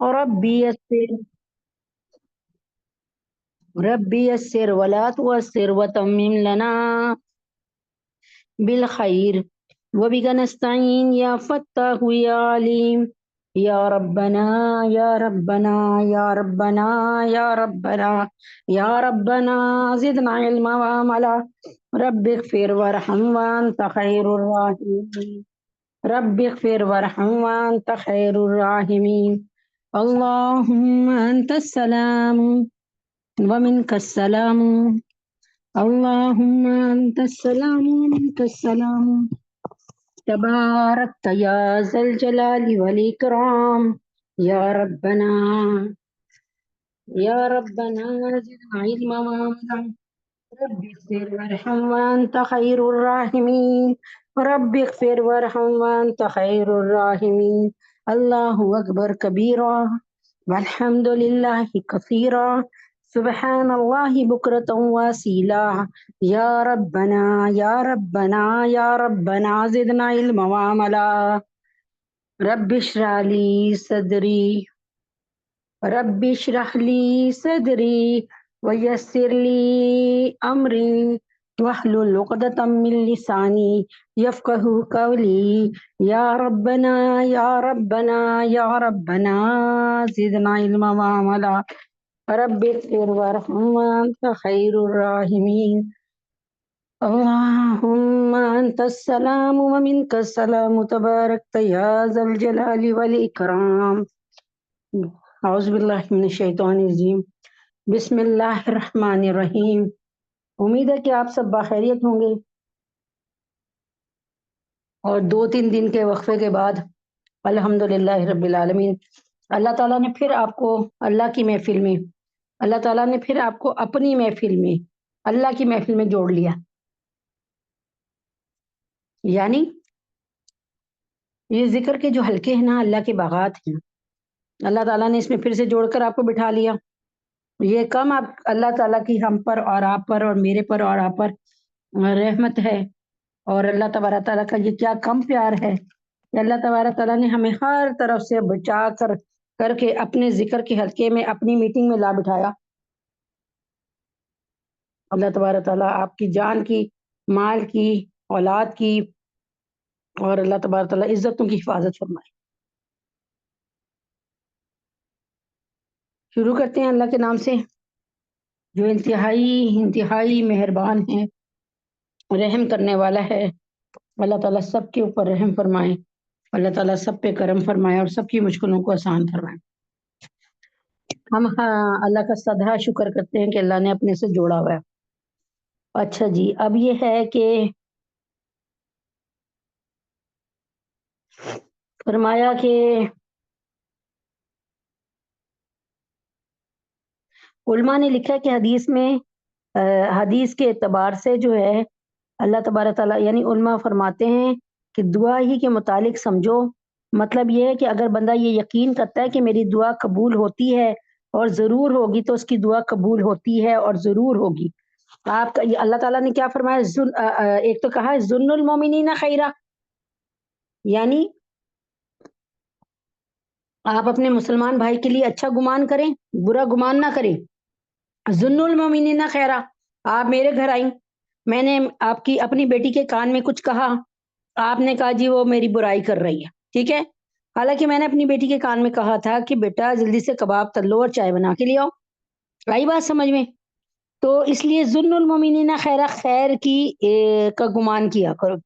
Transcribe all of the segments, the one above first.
ربي يسر ربي يسر ولا تعسر وتمم لنا بالخير وبك نستعين يا فتاح يا عليم يا ربنا يا ربنا يا ربنا يا ربنا يا ربنا زدنا علما وعملا رب اغفر وارحم وانت خير الراحمين رب اغفر وارحم وانت خير الراحمين اللهم انت السلام ومنك السلام اللهم انت السلام ومنك السلام تباركت يا ذا الجلال والإكرام يا ربنا يا ربنا زدنا علما وعملا رب اغفر وارحم وأنت خير الراحمين رب اغفر وارحم وأنت خير الراحمين الله أكبر كبيرا والحمد لله كثيرا سبحان الله بكرة واسيلا يا ربنا يا ربنا يا ربنا زدنا علما وعملا رب اشرح لي صدري رب اشرح لي صدري ويسر لي أمري واحلل عقدة من لساني يفقه قولي يا ربنا يا ربنا يا ربنا زدنا علما وعملا رب اغفر وارحم وأنت خير الراحمين اللهم أنت السلام ومنك السلام تباركت يا ذا الجلال والإكرام اعوذ باللہ من الشیطان الرجیم بسم اللہ الرحمن الرحیم۔ امید ہے کہ آپ سب بخیریت ہوں گے اور 2-3 دن کے وقفے کے بعد الحمدللہ رب العالمین اللہ تعالیٰ نے پھر آپ کو اللہ کی محفل میں اللہ تعالیٰ نے پھر آپ کو اپنی محفل میں اللہ کی محفل میں جوڑ لیا۔ یعنی یہ ذکر کے جو حلقے ہیں نا اللہ کے باغات ہیں، اللہ تعالیٰ نے اس میں پھر سے جوڑ کر آپ کو بٹھا لیا۔ یہ کم آپ اللہ تعالیٰ کی ہم پر اور آپ پر اور میرے پر اور آپ پر رحمت ہے، اور اللہ تبارک تعالیٰ کا یہ کیا کم پیار ہے کہ اللہ تبارک تعالیٰ نے ہمیں ہر طرف سے بچا کر کے اپنے ذکر کے حلقے میں اپنی میٹنگ میں لا بٹھایا۔ اللہ تبارک تعالیٰ آپ کی جان کی، مال کی، اولاد کی اور اللہ تبارک تعالیٰ عزتوں کی حفاظت فرمائے۔ شروع کرتے ہیں اللہ کے نام سے جو انتہائی مہربان ہے، رحم کرنے والا ہے۔ اللہ تعالیٰ سب کے اوپر رحم فرمائے، اللہ تعالیٰ سب پہ کرم فرمائے اور سب کی مشکلوں کو آسان فرمائے۔ ہم اللہ کا سدھا شکر کرتے ہیں کہ اللہ نے اپنے سے جوڑا ہوا ہے۔ اچھا جی، اب یہ ہے کہ فرمایا کہ علماء نے لکھا کہ حدیث کے اعتبار سے جو ہے اللہ تبارک تعالیٰ یعنی علماء فرماتے ہیں کہ دعا ہی کے متعلق سمجھو، مطلب یہ ہے کہ اگر بندہ یہ یقین کرتا ہے کہ میری دعا قبول ہوتی ہے اور ضرور ہوگی تو اس کی دعا قبول ہوتی ہے اور ضرور ہوگی۔ آپ کا اللہ تعالیٰ نے کیا فرمایا، ایک تو کہا ظن المومنین خیرہ، یعنی آپ اپنے مسلمان بھائی کے لیے اچھا گمان کریں، برا گمان نہ کریں۔ ظن المومنین خیرہ، آپ میرے گھر آئیں، میں نے آپ کی اپنی بیٹی کے کان میں کچھ کہا، آپ نے کہا جی وہ میری برائی کر رہی ہے، ٹھیک ہے، حالانکہ میں نے اپنی بیٹی کے کان میں کہا تھا کہ بیٹا جلدی سے کباب تل لو اور چائے بنا کے لے آؤ۔ آئی بات سمجھ میں؟ تو اس لیے ظن المومنین خیرہ، خیر کی کا گمان کیا کرو،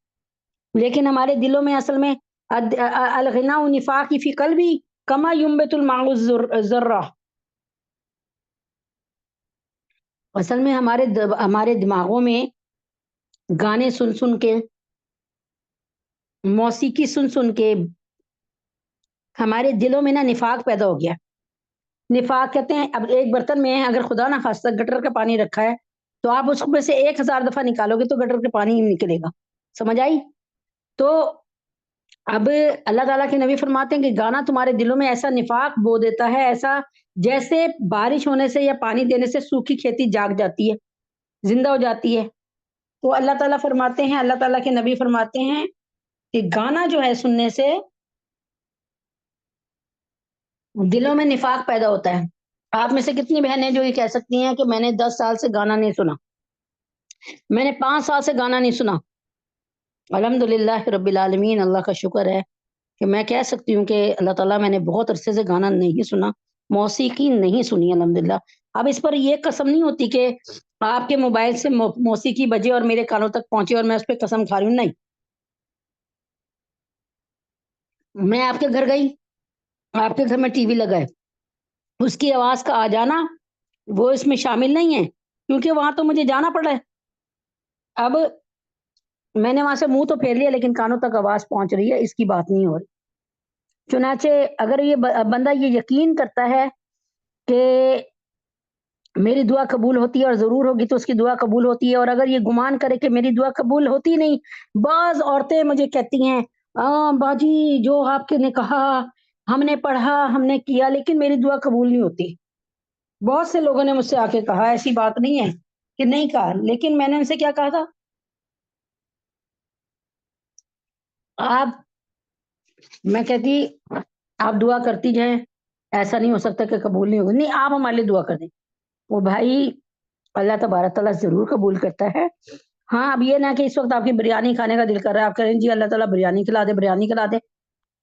لیکن ہمارے دلوں میں اصل میں الغنا نفاق فی قلبی کما ینبت الماء الذرہ، اصل میں ہمارے دماغوں میں گانے سن سن کے، موسیقی سن سن کے ہمارے دلوں میں نا نفاق پیدا ہو گیا۔ نفاق کہتے ہیں اب ایک برتن میں اگر خدا نہ خواستہ گٹر کا پانی رکھا ہے تو آپ اس میں سے 1000 دفعہ نکالو گے تو گٹر کا پانی ہی نکلے گا، سمجھ آئی؟ تو اب اللہ تعالیٰ کے نبی فرماتے ہیں کہ گانا تمہارے دلوں میں ایسا نفاق بو دیتا ہے، ایسا جیسے بارش ہونے سے یا پانی دینے سے سوکھی کھیتی جاگ جاتی ہے، زندہ ہو جاتی ہے۔ تو اللہ تعالیٰ فرماتے ہیں، اللہ تعالیٰ کے نبی فرماتے ہیں کہ گانا جو ہے سننے سے دلوں میں نفاق پیدا ہوتا ہے. آپ میں سے کتنی بہنیں جو یہ کہہ سکتی ہیں کہ میں نے 10 سال سے گانا نہیں سنا, میں نے 5 سال سے گانا نہیں سنا. الحمدللہ رب العالمین, اللہ کا شکر ہے کہ میں کہہ سکتی ہوں کہ اللہ تعالیٰ میں نے بہت عرصے سے گانا نہیں سنا, موسیقی نہیں سنی الحمدللہ. اب اس پر یہ قسم نہیں ہوتی کہ آپ کے موبائل سے موسیقی بجے اور میرے کانوں تک پہنچے اور میں اس پہ قسم کھا رہی ہوں, نہیں. میں آپ کے گھر گئی, آپ کے گھر میں ٹی وی لگا ہے, اس کی آواز کا آ جانا وہ اس میں شامل نہیں ہے, کیونکہ وہاں تو مجھے جانا پڑا ہے. اب میں نے وہاں سے منہ تو پھیر لیا لیکن کانوں تک آواز پہنچ رہی ہے, اس کی بات نہیں ہو رہی. چنانچہ اگر یہ بندہ یہ یقین کرتا ہے کہ میری دعا قبول ہوتی ہے اور ضرور ہوگی تو اس کی دعا قبول ہوتی ہے, اور اگر یہ گمان کرے کہ میری دعا قبول ہوتی نہیں. بعض عورتیں مجھے کہتی ہیں باجی جو آپ کے نے کہا ہم نے پڑھا ہم نے کیا لیکن میری دعا قبول نہیں ہوتی. بہت سے لوگوں نے مجھ سے آ کے کہا, ایسی بات نہیں ہے کہ نہیں کہا, لیکن میں نے ان سے کیا کہا تھا, آپ, میں کہتی آپ دعا کرتی جائیں, ایسا نہیں ہو سکتا کہ قبول نہیں ہوگی, نہیں آپ ہمارے لیے دعا کر دیں. وہ بھائی اللہ تبارک تعالیٰ ضرور قبول کرتا ہے. ہاں اب یہ نہ کہ اس وقت آپ کی بریانی کھانے کا دل کر رہا ہے, آپ کہیں جی اللہ تعالیٰ بریانی کھلا دے, بریانی کھلا دے.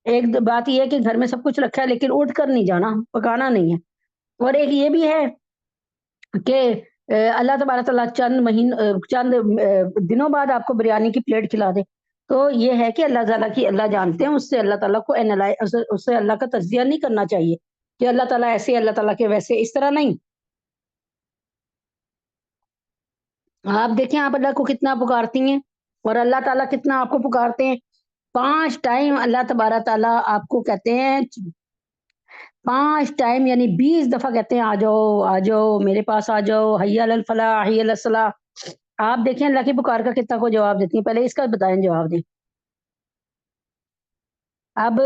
ایک بات یہ ہے کہ گھر میں سب کچھ رکھا ہے لیکن اٹھ کر نہیں جانا, پکانا نہیں ہے. اور ایک یہ بھی ہے کہ اللہ تبارک تعالیٰ چند دنوں بعد آپ کو بریانی کی پلیٹ کھلا دے, تو یہ ہے کہ اللہ تعالیٰ کی اللہ جانتے ہیں, اس سے اللہ تعالیٰ کو اس سے اللہ کا تجزیہ نہیں کرنا چاہیے کہ اللہ تعالیٰ ایسے اللہ تعالیٰ کے ویسے, اس طرح نہیں. آپ دیکھیں آپ اللہ کو کتنا پکارتی ہیں اور اللہ تعالیٰ کتنا آپ کو پکارتے ہیں. 5 ٹائم اللہ تبارک تعالیٰ آپ کو کہتے ہیں, 5 ٹائم یعنی 20 دفعہ کہتے ہیں آ جاؤ میرے پاس آ جاؤ, حی علی الفلاح حی علی الصلاح. آپ دیکھیں اللہ کی پکار کا کتنا کو جواب دیتی ہیں, پہلے اس کا بتائیں جواب دیں. اب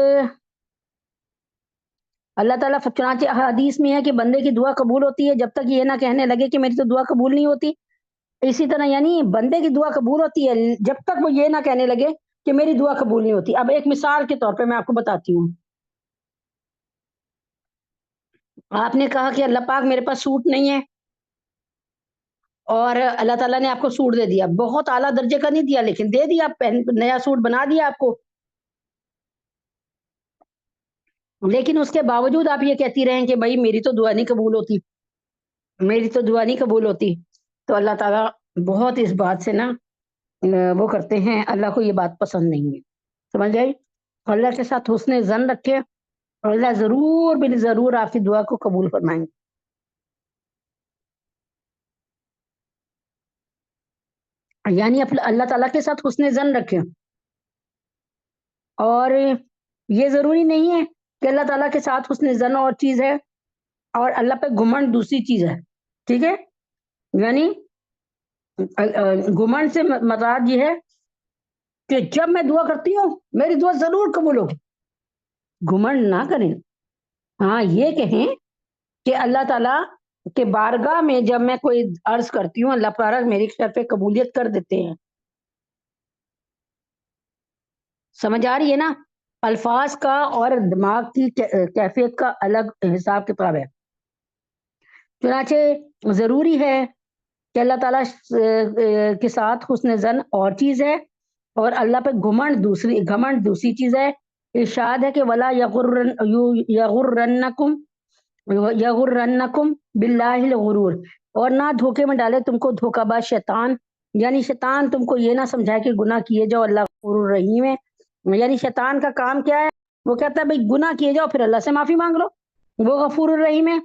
اللہ تعالیٰ چنانچہ حدیث میں ہے کہ بندے کی دعا قبول ہوتی ہے جب تک یہ نہ کہنے لگے کہ میری تو دعا قبول نہیں ہوتی. اسی طرح یعنی بندے کی دعا قبول ہوتی ہے جب تک وہ یہ نہ کہنے لگے کہ میری دعا قبول نہیں ہوتی. اب ایک مثال کے طور پہ میں آپ کو بتاتی ہوں. آپ نے کہا کہ اللہ پاک میرے پاس سوٹ نہیں ہے, اور اللہ تعالیٰ نے آپ کو سوٹ دے دیا, بہت اعلیٰ درجے کا نہیں دیا لیکن دے دیا, نیا سوٹ بنا دیا آپ کو. لیکن اس کے باوجود آپ یہ کہتی رہیں کہ بھائی میری تو دعا نہیں قبول ہوتی, میری تو دعا نہیں قبول ہوتی. تو اللہ تعالیٰ بہت اس بات سے نا وہ کرتے ہیں, اللہ کو یہ بات پسند نہیں ہے, سمجھ آئی. اللہ کے ساتھ حسن ظن رکھے, اللہ ضرور بال ضرور آپ کی دعا کو قبول فرمائیں گے. یعنی اللہ تعالیٰ کے ساتھ حسن ظن رکھیں. اور یہ ضروری نہیں ہے کہ اللہ تعالیٰ کے ساتھ حسن ظن اور چیز ہے اور اللہ پہ گھمنڈ دوسری چیز ہے, ٹھیک ہے. یعنی گھمنڈ سے مراد یہ ہے کہ جب میں دعا کرتی ہوں میری دعا ضرور قبول ہوگی, گھمنڈ نہ کریں. ہاں یہ کہیں کہ اللہ تعالیٰ کے بارگاہ میں جب میں کوئی عرض کرتی ہوں اللہ پاک میری طرف پہ قبولیت کر دیتے ہیں. سمجھ آ رہی ہے نا, الفاظ کا اور دماغ کی کیفیت کا الگ حساب کتاب ہے. چنانچہ ضروری ہے کہ اللہ تعالیٰ کے ساتھ حسن ظن اور چیز ہے اور اللہ پہ گھمنڈ دوسری چیز ہے. ارشاد ہے کہ ولا یغرنکم باللہ الغرور, اور نہ دھوکے میں ڈالے تم کو دھوکہ باز شیطان, یعنی شیطان تم کو یہ نہ سمجھائے کہ گناہ کیے جاؤ, اللہ غفور رحیم ہے. یعنی شیطان کا کام کیا ہے, وہ کہتا ہے بھائی گناہ کیے جاؤ پھر اللہ سے معافی مانگ لو, وہ غفور الرحیم ہے.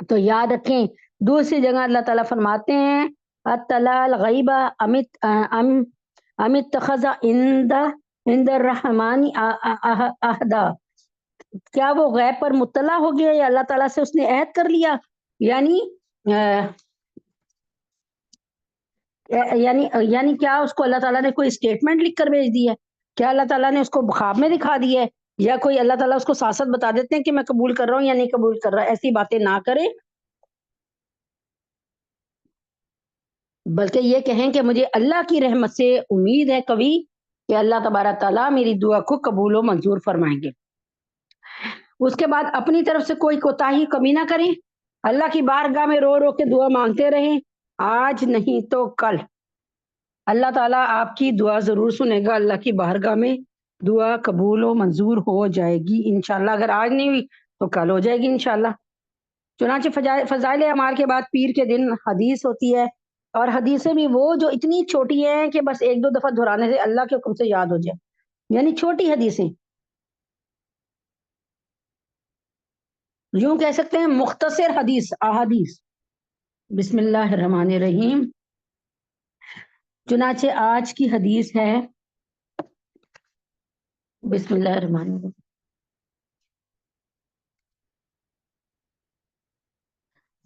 تو یاد رکھیں دوسری جگہ اللہ تعالیٰ فرماتے ہیں اطلع الغیب ام اتخذ عند الرحمن عہدا, کیا وہ غیب پر مطلع ہو گیا یا اللہ تعالیٰ سے اس نے عہد کر لیا. یعنی یعنی کیا اس کو اللہ تعالیٰ نے کوئی اسٹیٹمنٹ لکھ کر بھیج دی ہے, کیا اللہ تعالیٰ نے اس کو خواب میں دکھا دی ہے, یا کوئی اللہ تعالیٰ اس کو ساتھ بتا دیتے ہیں کہ میں قبول کر رہا ہوں یا نہیں قبول کر رہا. ایسی باتیں نہ کریں, بلکہ یہ کہیں کہ مجھے اللہ کی رحمت سے امید ہے کبھی کہ اللہ تبارک تعالیٰ میری دعا کو قبول و منظور فرمائیں گے. اس کے بعد اپنی طرف سے کوئی کوتاہی کمی نہ کریں، اللہ کی بارگاہ میں رو رو کے دعا مانگتے رہیں، آج نہیں تو کل اللہ تعالیٰ آپ کی دعا ضرور سنے گا، اللہ کی بارگاہ میں دعا قبول و منظور ہو جائے گی انشاءاللہ، اگر آج نہیں ہوئی تو کل ہو جائے گی انشاءاللہ۔ چنانچہ فضائل اعمال کے بعد پیر کے دن حدیث ہوتی ہے، اور حدیثیں بھی وہ جو اتنی چھوٹی ہیں کہ بس ایک دو دفعہ دہرانے سے اللہ کے حکم سے یاد ہو جائے، یعنی چھوٹی حدیثیں، یوں کہہ سکتے ہیں مختصر حدیث، احادیث۔ بسم اللہ الرحمن الرحیم۔ چنانچہ آج کی حدیث ہے، بسم اللہ الرحمن الرحیم۔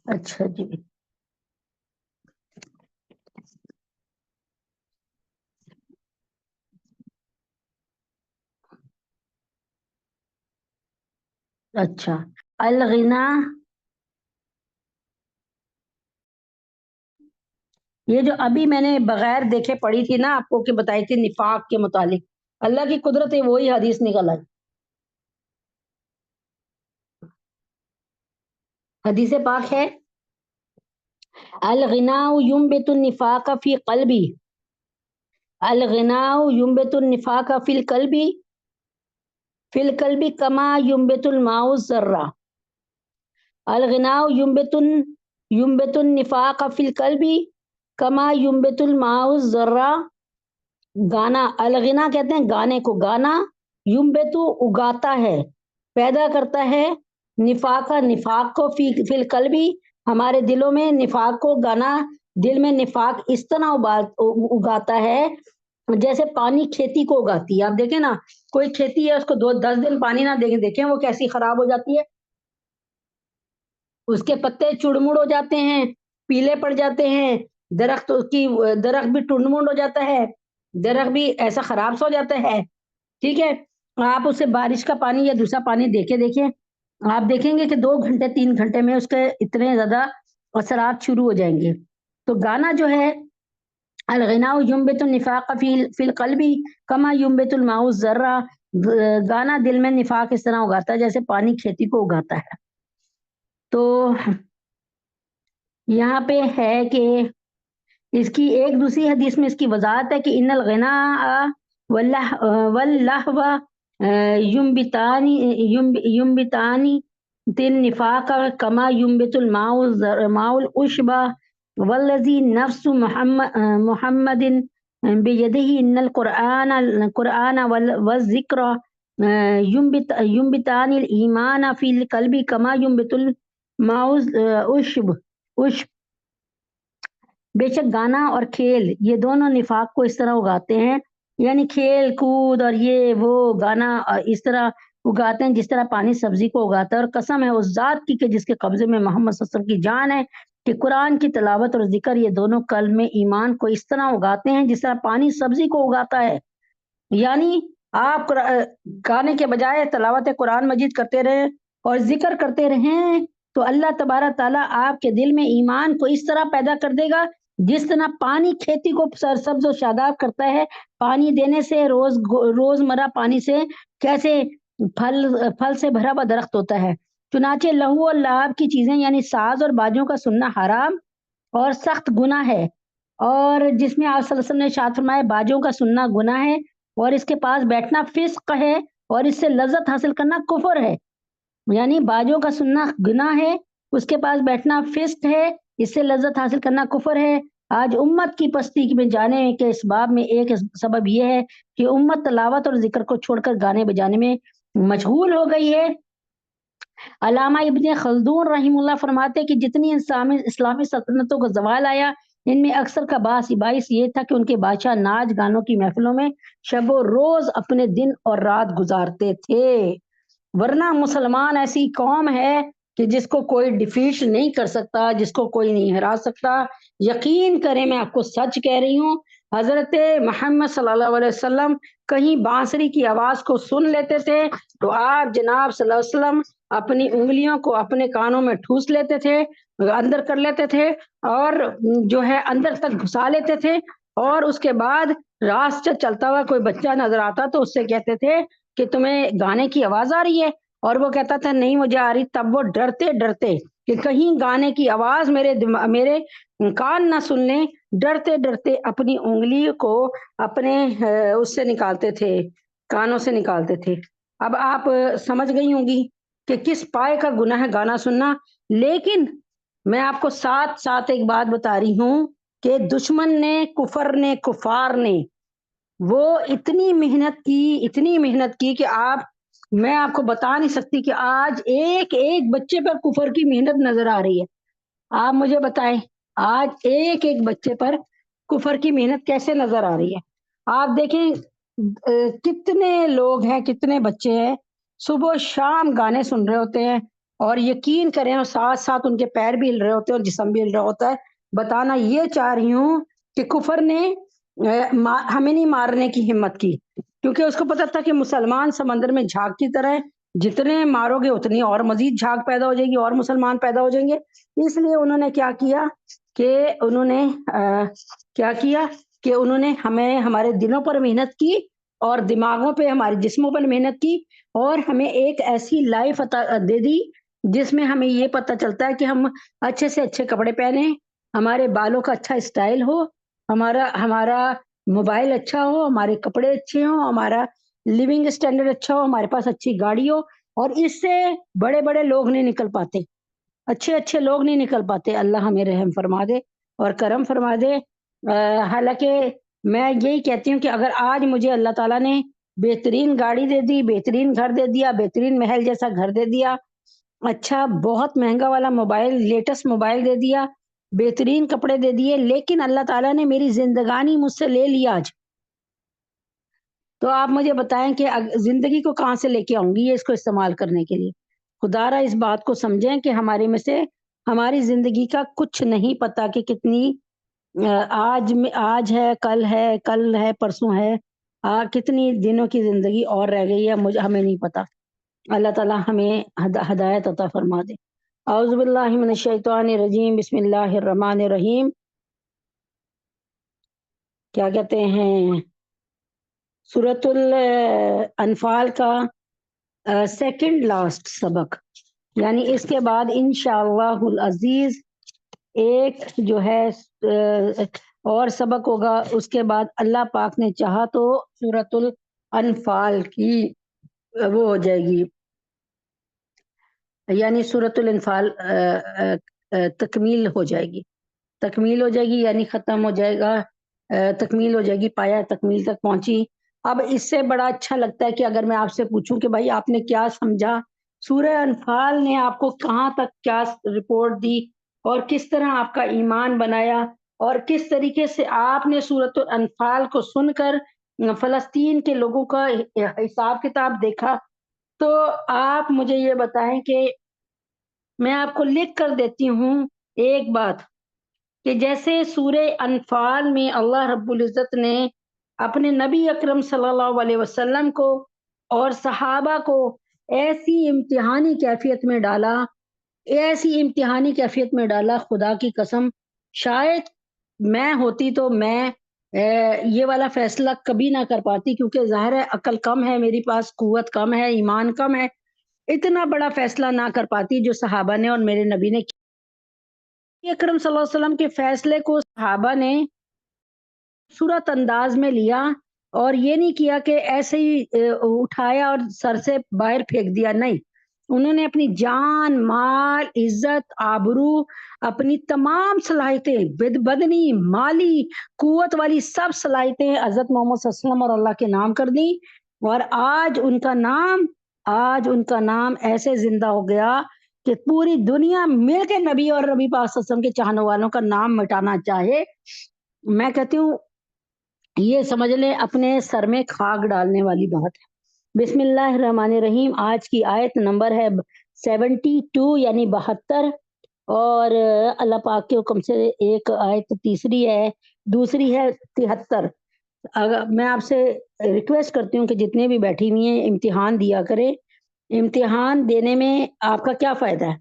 اچھا جی، اچھا، الغنا، یہ جو ابھی میں نے بغیر دیکھے پڑھی تھی نا آپ کو، کہ بتائی تھی نفاق کے متعلق، اللہ کی قدرت ہے وہی حدیث نکل آئی۔ حدیث پاک ہے، الغناء ينبت النفاق فی قلبی، الغناء ينبت النفاق فی القلب کما ينبت الماء الذرہ، الغناء ينبت النفاق فی القلب کما ينبت الماء الذرہ، گانا، الغنا کہتے ہیں گانے کو، گانا، ينبت اگاتا ہے، پیدا کرتا ہے، نفاق کو فی القلب ہمارے دلوں میں، نفاق کو گانا دل میں نفاق اس طرح اگاتا ہے جیسے پانی کھیتی کو اگاتی ہے۔ آپ دیکھیں نا، کوئی کھیتی ہے اس کو 10 دن پانی نہ دیکھیں وہ کیسی خراب ہو جاتی ہے، اس کے پتے چڑمڑ ہو جاتے ہیں، پیلے پڑ جاتے ہیں، درخت بھی ٹنڈمنڈ ہو جاتا ہے، درخت بھی ایسا خراب سا ہو جاتا ہے، ٹھیک ہے۔ آپ اسے بارش کا پانی یا دوسرا پانی دیکھیں، آپ دیکھیں گے کہ 2 گھنٹے 3 گھنٹے میں اس کے اتنے زیادہ اثرات شروع ہو جائیں گے۔ تو گانا جو ہے، الغناء ينبت النفاق فی القلب کما ينبت الماء الذرہ، گانا دل میں نفاق اس طرح اگاتا ہے جیسے پانی کھیتی کو اگاتا ہے۔ تو یہاں پہ ہے کہ اس کی ایک دوسری حدیث میں اس کی وضاحت ہے کہ ان الغناء واللہو ينبتانی النفاق کما ينبت الماء العشب والذی نفس محمد بیدہ ان القرآن والذکر ينبتان الایمان فی القلب کما ينبت الماء العشب، بے شک گانا اور کھیل یہ دونوں نفاق کو اس طرح اگاتے ہیں، یعنی کھیل کود اور یہ وہ گانا اس طرح اگاتے ہیں جس طرح پانی سبزی کو اگاتا ہے، اور قسم ہے اس ذات کی کہ جس کے قبضے میں محمد صلی اللہ علیہ وسلم کی جان ہے، کہ قرآن کی تلاوت اور ذکر یہ دونوں قلب میں ایمان کو اس طرح اگاتے ہیں جس طرح پانی سبزی کو اگاتا ہے۔ یعنی آپ گانے کے بجائے تلاوت قرآن مجید کرتے رہیں اور ذکر کرتے رہیں تو اللہ تبارک تعالیٰ آپ کے دل میں ایمان کو اس طرح پیدا کر دے گا جس طرح پانی کھیتی کو سرسبز و شاداب کرتا ہے، پانی دینے سے روزمرہ پانی سے کیسے پھل سے بھرا ہوا درخت ہوتا ہے۔ چنانچہ لہو اور لعاب کی چیزیں یعنی ساز اور باجوں کا سننا حرام اور سخت گناہ ہے، اور جس میں آپ صلی اللہ علیہ وسلم نے ارشاد فرمایا باجوں کا سننا گناہ ہے اور اس کے پاس بیٹھنا فسق ہے اور اس سے لذت حاصل کرنا کفر ہے، یعنی باجوں کا سننا گناہ ہے، اس کے پاس بیٹھنا فسق ہے، اس سے لذت حاصل کرنا کفر ہے۔ آج امت کی پستی میں جانے کے اس باب میں ایک سبب یہ ہے کہ امت تلاوت اور ذکر کو چھوڑ کر گانے بجانے میں مشغول ہو گئی ہے۔ علامہ ابن خلدون رحم اللہ فرماتے کہ جتنی اسلامی سلطنتوں کا زوال آیا ان میں اکثر کا باعث یہ تھا کہ ان کے بادشاہ ناچ گانوں کی محفلوں میں شب و روز اپنے دن اور رات گزارتے تھے، ورنہ مسلمان ایسی قوم ہے کہ جس کو کوئی ڈیفیٹ نہیں کر سکتا، جس کو کوئی نہیں ہرا سکتا۔ یقین کریں میں آپ کو سچ کہہ رہی ہوں، حضرت محمد صلی اللہ علیہ وسلم کہیں بانسری کی آواز کو سن لیتے تھے تو آپ جناب صلی اللہ علیہ وسلم اپنی انگلیوں کو اپنے کانوں میں ٹھوس لیتے تھے، اندر کر لیتے تھے اور جو ہے اندر تک گھسا لیتے تھے، اور اس کے بعد راستے چلتا ہوا کوئی بچہ نظر آتا تو اس سے کہتے تھے کہ تمہیں گانے کی آواز آ رہی ہے، اور وہ کہتا تھا نہیں مجھے آ رہی، تب وہ ڈرتے ڈرتے کہ کہیں گانے کی آواز میرے کان نہ سن لیں، ڈرتے ڈرتے اپنی انگلی کو اپنے اس سے نکالتے تھے، کانوں سے نکالتے تھے۔ اب آپ سمجھ گئی ہوں گی کہ کس پائے کا گناہ ہے گانا سننا۔ لیکن میں آپ کو ساتھ ساتھ ایک بات بتا رہی ہوں کہ دشمن نے، کفر نے، کفار نے وہ اتنی محنت کی کہ میں آپ کو بتا نہیں سکتی کہ آج ایک ایک بچے پر کفر کی محنت نظر آ رہی ہے۔ آپ مجھے بتائیں آج ایک ایک بچے پر کفر کی محنت کیسے نظر آ رہی ہے؟ آپ دیکھیں کتنے لوگ ہیں، کتنے بچے ہیں صبح و شام گانے سن رہے ہوتے ہیں، اور یقین کریں اور ساتھ ساتھ ان کے پیر بھی ہل رہے ہوتے ہیں اور جسم بھی ہل رہا ہوتا ہے۔ بتانا یہ چاہ رہی ہوں کہ کفر نے ہمیں نہیں مارنے کی ہمت کی، کیونکہ اس کو پتا تھا کہ مسلمان سمندر میں جھاگ کی طرح ہے، جتنے مارو گے اتنی اور مزید جھاگ پیدا ہو جائے گی اور مسلمان پیدا ہو جائیں گے۔ اس لیے انہوں نے کیا کیا کہ انہوں نے ہمیں ہمارے دلوں پر محنت کی اور دماغوں پہ، ہمارے جسموں پر محنت کی، اور ہمیں ایک ایسی لائف دے دی جس میں ہمیں یہ پتہ چلتا ہے کہ ہم اچھے سے اچھے کپڑے پہنیں، ہمارے بالوں کا اچھا اسٹائل ہو، ہمارا موبائل اچھا ہو، ہمارے کپڑے اچھے ہوں، ہمارا لیونگ اسٹینڈرڈ اچھا ہو، ہمارے پاس اچھی گاڑی ہو۔ اور اس سے بڑے بڑے لوگ نہیں نکل پاتے، اچھے اچھے لوگ نہیں نکل پاتے۔ اللہ ہمیں رحم فرما دے اور کرم فرما دے۔ حالانکہ میں یہی کہتی ہوں کہ اگر آج مجھے اللہ تعالیٰ نے بہترین گاڑی دے دی، بہترین گھر دے دیا، بہترین محل جیسا گھر دے دیا، اچھا بہت مہنگا والا موبائل، لیٹسٹ موبائل دے دیا، بہترین کپڑے دے دیے، لیکن اللہ تعالیٰ نے میری زندگانی مجھ سے لے لیا آج، تو آپ مجھے بتائیں کہ زندگی کو کہاں سے لے کے آؤں گی اس کو استعمال کرنے کے لیے؟ خدا را اس بات کو سمجھیں کہ ہمارے میں سے ہماری زندگی کا کچھ نہیں پتا کہ کتنی آج ہے، کل ہے، پرسوں ہے، کتنی دنوں کی زندگی اور رہ گئی ہے، ہمیں نہیں پتا۔ اللہ تعالیٰ ہمیں ہدایت عطا فرما دے۔ اعوذ باللہ من الشیطان الرجیم، بسم اللہ الرحمن الرحیم۔ کیا کہتے ہیں، سورۃ الانفال کا سیکنڈ لاسٹ سبق، یعنی اس کے بعد انشاءاللہ العزیز ایک جو ہے اور سبق ہوگا، اس کے بعد اللہ پاک نے چاہا تو سورۃ الانفال کی وہ ہو جائے گی، یعنی سورۃ الانفال تکمیل ہو جائے گی، یعنی ختم ہو جائے گا، تکمیل ہو جائے گی، پایا تکمیل تک پہنچی۔ اب اس سے بڑا اچھا لگتا ہے کہ اگر میں آپ سے پوچھوں کہ بھائی آپ نے کیا سمجھا، سورہ انفال نے آپ کو کہاں تک کیا رپورٹ دی، اور کس طرح آپ کا ایمان بنایا، اور کس طریقے سے آپ نے سورۃ الانفال کو سن کر فلسطین کے لوگوں کا حساب کتاب دیکھا، تو آپ مجھے یہ بتائیں کہ میں آپ کو لکھ کر دیتی ہوں ایک بات، کہ جیسے سورہ انفال میں اللہ رب العزت نے اپنے نبی اکرم صلی اللہ علیہ وسلم کو اور صحابہ کو ایسی امتحانی کیفیت میں ڈالا، خدا کی قسم شاید میں ہوتی تو میں یہ والا فیصلہ کبھی نہ کر پاتی، کیونکہ ظاہر ہے عقل کم ہے میری پاس، قوت کم ہے، ایمان کم ہے، اتنا بڑا فیصلہ نہ کر پاتی جو صحابہ نے اور میرے نبی نے کیا۔ اکرم صلی اللہ علیہ وسلم کے فیصلے کو صحابہ نے خوبصورت انداز میں لیا، اور یہ نہیں کیا کہ ایسے ہی اٹھایا اور سر سے باہر پھینک دیا، نہیں، انہوں نے اپنی جان، مال، عزت، آبرو، اپنی تمام صلاحیتیں، بدنی، مالی، قوت والی سب صلاحیتیں حضرت محمد صلی اللہ علیہ وسلم اور اللہ کے نام کر دی، اور آج ان کا نام ایسے زندہ ہو گیا کہ پوری دنیا مل کے نبی اور نبی پاک صلی اللہ علیہ وسلم کے چاہنے والوں کا نام مٹانا چاہے، میں کہتی ہوں یہ سمجھ لیں اپنے سر میں خاک ڈالنے والی بات ہے۔ بسم اللہ الرحمن الرحیم۔ آج کی آیت نمبر ہے 72، یعنی 72، اور اللہ پاک کے حکم سے ایک آیت تیسری ہے، دوسری ہے 73۔ اگر میں آپ سے ریکویسٹ کرتی ہوں کہ جتنے بھی بیٹھی ہوئی ہیں امتحان دیا کریں، امتحان دینے میں آپ کا کیا فائدہ ہے؟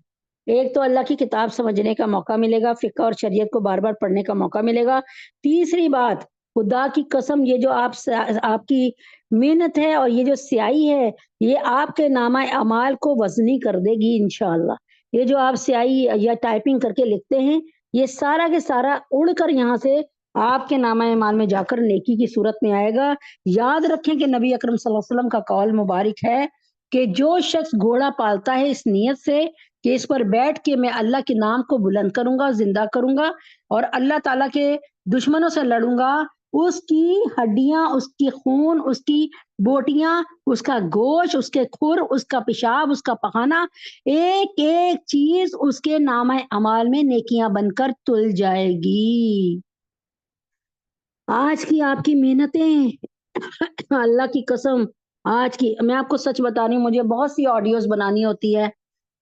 ایک تو اللہ کی کتاب سمجھنے کا موقع ملے گا، فقہ اور شریعت کو بار بار پڑھنے کا موقع ملے گا، تیسری بات خدا کی قسم یہ جو آپ کی محنت ہے اور یہ جو سیاہی ہے یہ آپ کے نامہ اعمال کو وزنی کر دے گی انشاءاللہ۔ یہ جو آپ سیاہی یا ٹائپنگ کر کے لکھتے ہیں یہ سارا کے سارا اڑ کر یہاں سے آپ کے نامہ اعمال میں جا کر نیکی کی صورت میں آئے گا۔ یاد رکھیں کہ نبی اکرم صلی اللہ علیہ وسلم کا قول مبارک ہے کہ جو شخص گھوڑا پالتا ہے اس نیت سے کہ اس پر بیٹھ کے میں اللہ کے نام کو بلند کروں گا، زندہ کروں گا اور اللہ تعالیٰ کے دشمنوں سے لڑوں گا، اس کی ہڈیاں، اس کی خون، اس کی بوٹیاں، اس کا گوشت، اس کے کھر، اس کا پیشاب، اس کا پخانہ، ایک ایک چیز اس کے نامہ اعمال میں نیکیاں بن کر تل جائے گی۔ آج کی آپ کی محنتیں اللہ کی قسم، آج کی میں آپ کو سچ بتا رہی ہوں، مجھے بہت سی آڈیوز بنانی ہوتی ہے۔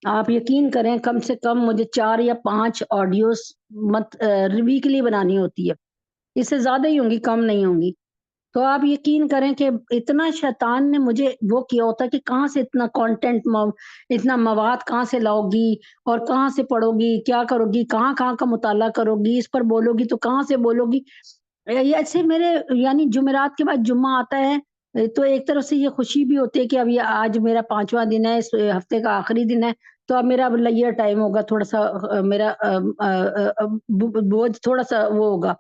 آپ یقین کریں کم سے کم مجھے 4 یا 5 آڈیوز ویکلی بنانی ہوتی ہے، اس سے زیادہ ہی ہوں گی، کم نہیں ہوں گی۔ تو آپ یقین کریں کہ اتنا شیطان نے مجھے وہ کیا ہوتا ہے کہ کہاں سے اتنا کانٹینٹ، اتنا مواد کہاں سے لاؤ گی اور کہاں سے پڑھو گی، کیا کرو گی، کہاں کہاں کا مطالعہ کرو گی، اس پر بولو گی تو کہاں سے بولو گی۔ یہ ایسے میرے یعنی جمعرات کے بعد جمعہ آتا ہے تو ایک طرف سے یہ خوشی بھی ہوتی ہے کہ اب یہ آج میرا 5واں دن ہے، اس ہفتے کا آخری دن ہے، تو اب میرا لیئر ٹائم ہوگا، تھوڑا سا میرا بوجھ تھوڑا سا وہ ہوگا،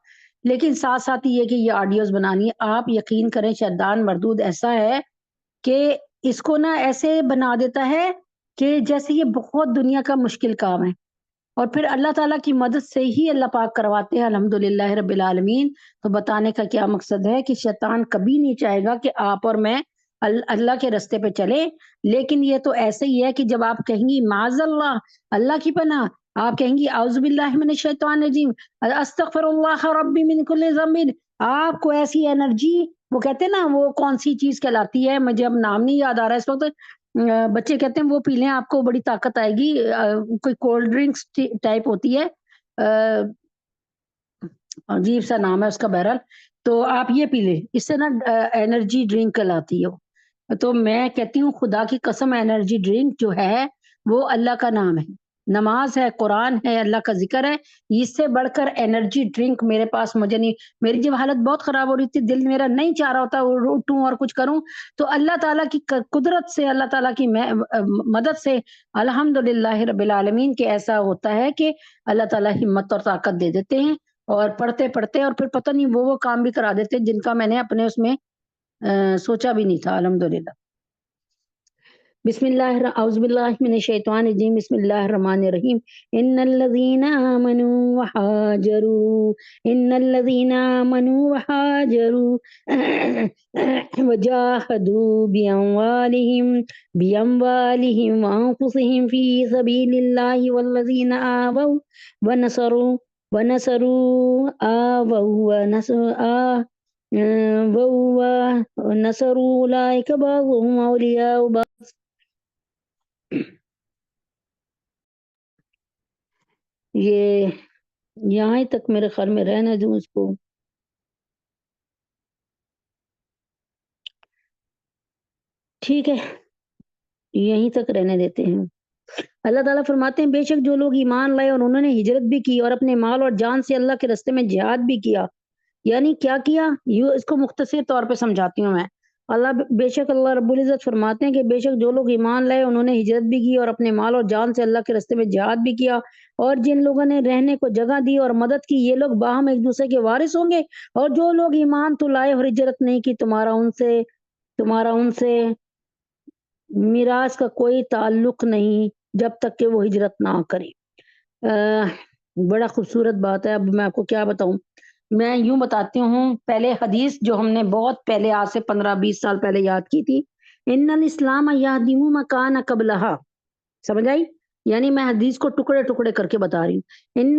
لیکن ساتھ ساتھ یہ کہ یہ آڈیوز بنانی ہے۔ آپ یقین کریں شیطان مردود ایسا ہے کہ اس کو نا ایسے بنا دیتا ہے کہ جیسے یہ بہت دنیا کا مشکل کام ہے، اور پھر اللہ تعالیٰ کی مدد سے ہی اللہ پاک کرواتے ہیں الحمدللہ رب العالمین۔ تو بتانے کا کیا مقصد ہے کہ شیطان کبھی نہیں چاہے گا کہ آپ اور میں اللہ کے رستے پہ چلے، لیکن یہ تو ایسے ہی ہے کہ جب آپ کہیں گی معاذ اللہ، اللہ کی پناہ، آپ کہیں گی اعوذ باللہ من الشیطان الرجیم، استغفر اللہ ربی من کل ذنب، آپ کو ایسی انرجی، وہ کہتے ہیں نا وہ کون سی چیز کہلاتی ہے، مجھے اب نام نہیں یاد آ رہا ہے اس وقت، بچے کہتے ہیں وہ پی لیں آپ کو بڑی طاقت آئے گی، کوئی کولڈ ڈرنکس ٹائپ ہوتی ہے، عجیب سا نام ہے اس کا، بہرحال تو آپ یہ پی لیں، اس سے نا انرجی ڈرنک کہلاتی ہے۔ تو میں کہتی ہوں خدا کی قسم انرجی ڈرنک جو ہے وہ اللہ کا نام ہے، نماز ہے، قرآن ہے، اللہ کا ذکر ہے، اس سے بڑھ کر انرجی ڈرنک میرے پاس مجھے نہیں۔ میری جب حالت بہت خراب ہو رہی تھی، دل میرا نہیں چاہ رہا ہوتا اٹھوں اور کچھ کروں، تو اللہ تعالیٰ کی قدرت سے، اللہ تعالیٰ کی مدد سے الحمدللہ رب العالمین کے ایسا ہوتا ہے کہ اللہ تعالیٰ ہمت اور طاقت دے دیتے ہیں، اور پڑھتے پڑھتے اور پھر پتہ نہیں وہ کام بھی کرا دیتے جن کا میں نے اپنے اس میں سوچا بھی نہیں تھا الحمدللہ۔ بسم اللہ اعوذ باللہ من الشیطان الرجیم، بسم اللہ الرحمن الرحیم۔ ان الذین آمنوا وہاجروا، ان الذین آمنوا وہاجروا وجاہدوا باموالہم وانفسہم فی سبیل اللہ، والذین آووا ونصروا اولئک بعضهم اولیاء بعض۔ یہ یہاں تک میرے خیال میں رہنے دوں اس کو، ٹھیک ہے یہیں تک رہنے دیتے ہیں۔ اللہ تعالیٰ فرماتے ہیں بے شک جو لوگ ایمان لائے اور انہوں نے ہجرت بھی کی اور اپنے مال اور جان سے اللہ کے راستے میں جہاد بھی کیا، یعنی کیا کیا، یوں اس کو مختصر طور پہ سمجھاتی ہوں میں۔ بے شک اللہ رب العزت فرماتے ہیں کہ بے شک جو لوگ ایمان لائے انہوں نے ہجرت بھی کی اور اپنے مال اور جان سے اللہ کے راستے میں جہاد بھی کیا، اور جن لوگوں نے رہنے کو جگہ دی اور مدد کی، یہ لوگ باہم ایک دوسرے کے وارث ہوں گے۔ اور جو لوگ ایمان تو لائے اور ہجرت نہیں کی، تمہارا ان سے میراث کا کوئی تعلق نہیں جب تک کہ وہ ہجرت نہ کریں۔ بڑا خوبصورت بات ہے۔ اب میں آپ کو کیا بتاؤں، میں یوں بتاتی ہوں، پہلے حدیث جو ہم نے بہت پہلے آج سے 15-20 سال پہلے یاد کی تھی، ان الاسلام یہدم ما کان قبلھا، سمجھ آئی؟ یعنی میں حدیث کو ٹکڑے ٹکڑے کر کے بتا رہی ہوں۔ ان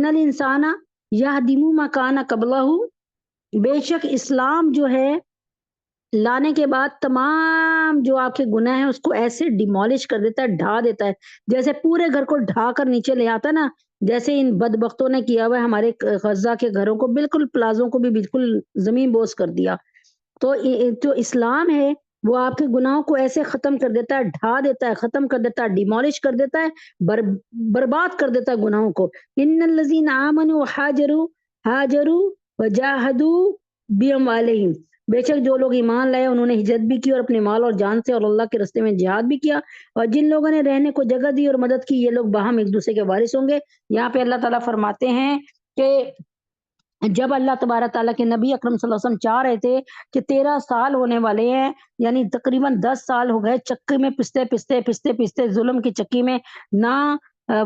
الانسان یہدم ما کان قبلہ، بے شک اسلام جو ہے لانے کے بعد تمام جو آپ کے گناہ ہیں اس کو ایسے ڈیمولش کر دیتا ہے، ڈھا دیتا ہے، جیسے پورے گھر کو ڈھا کر نیچے لے آتا ہے نا، جیسے ان بدبختوں نے کیا ہوا ہے ہمارے غزہ کے گھروں کو، بالکل پلازوں کو بھی بالکل زمین بوس کر دیا۔ تو جو اسلام ہے وہ آپ کے گناہوں کو ایسے ختم کر دیتا ہے، ڈھا دیتا ہے، ختم کر دیتا ہے، ڈیمولش کر دیتا ہے، برباد کر دیتا ہے گناہوں کو۔ ان الذین آمنوا وہاجروا، وجاہدوا باموالہم، بے شک جو لوگ ایمان لائے انہوں نے ہجرت بھی کی اور اپنے مال اور جان سے، اور اللہ کے راستے میں جہاد بھی کیا، اور جن لوگوں نے رہنے کو جگہ دی اور مدد کی، یہ لوگ باہم ایک دوسرے کے وارث ہوں گے۔ یہاں پہ اللہ تعالیٰ فرماتے ہیں کہ جب اللہ تبارک تعالیٰ کے نبی اکرم صلی اللہ علیہ وسلم چاہ رہے تھے کہ 13 سال ہونے والے ہیں، یعنی تقریباً 10 سال ہو گئے چکی میں پستے ظلم کی چکی میں، نہ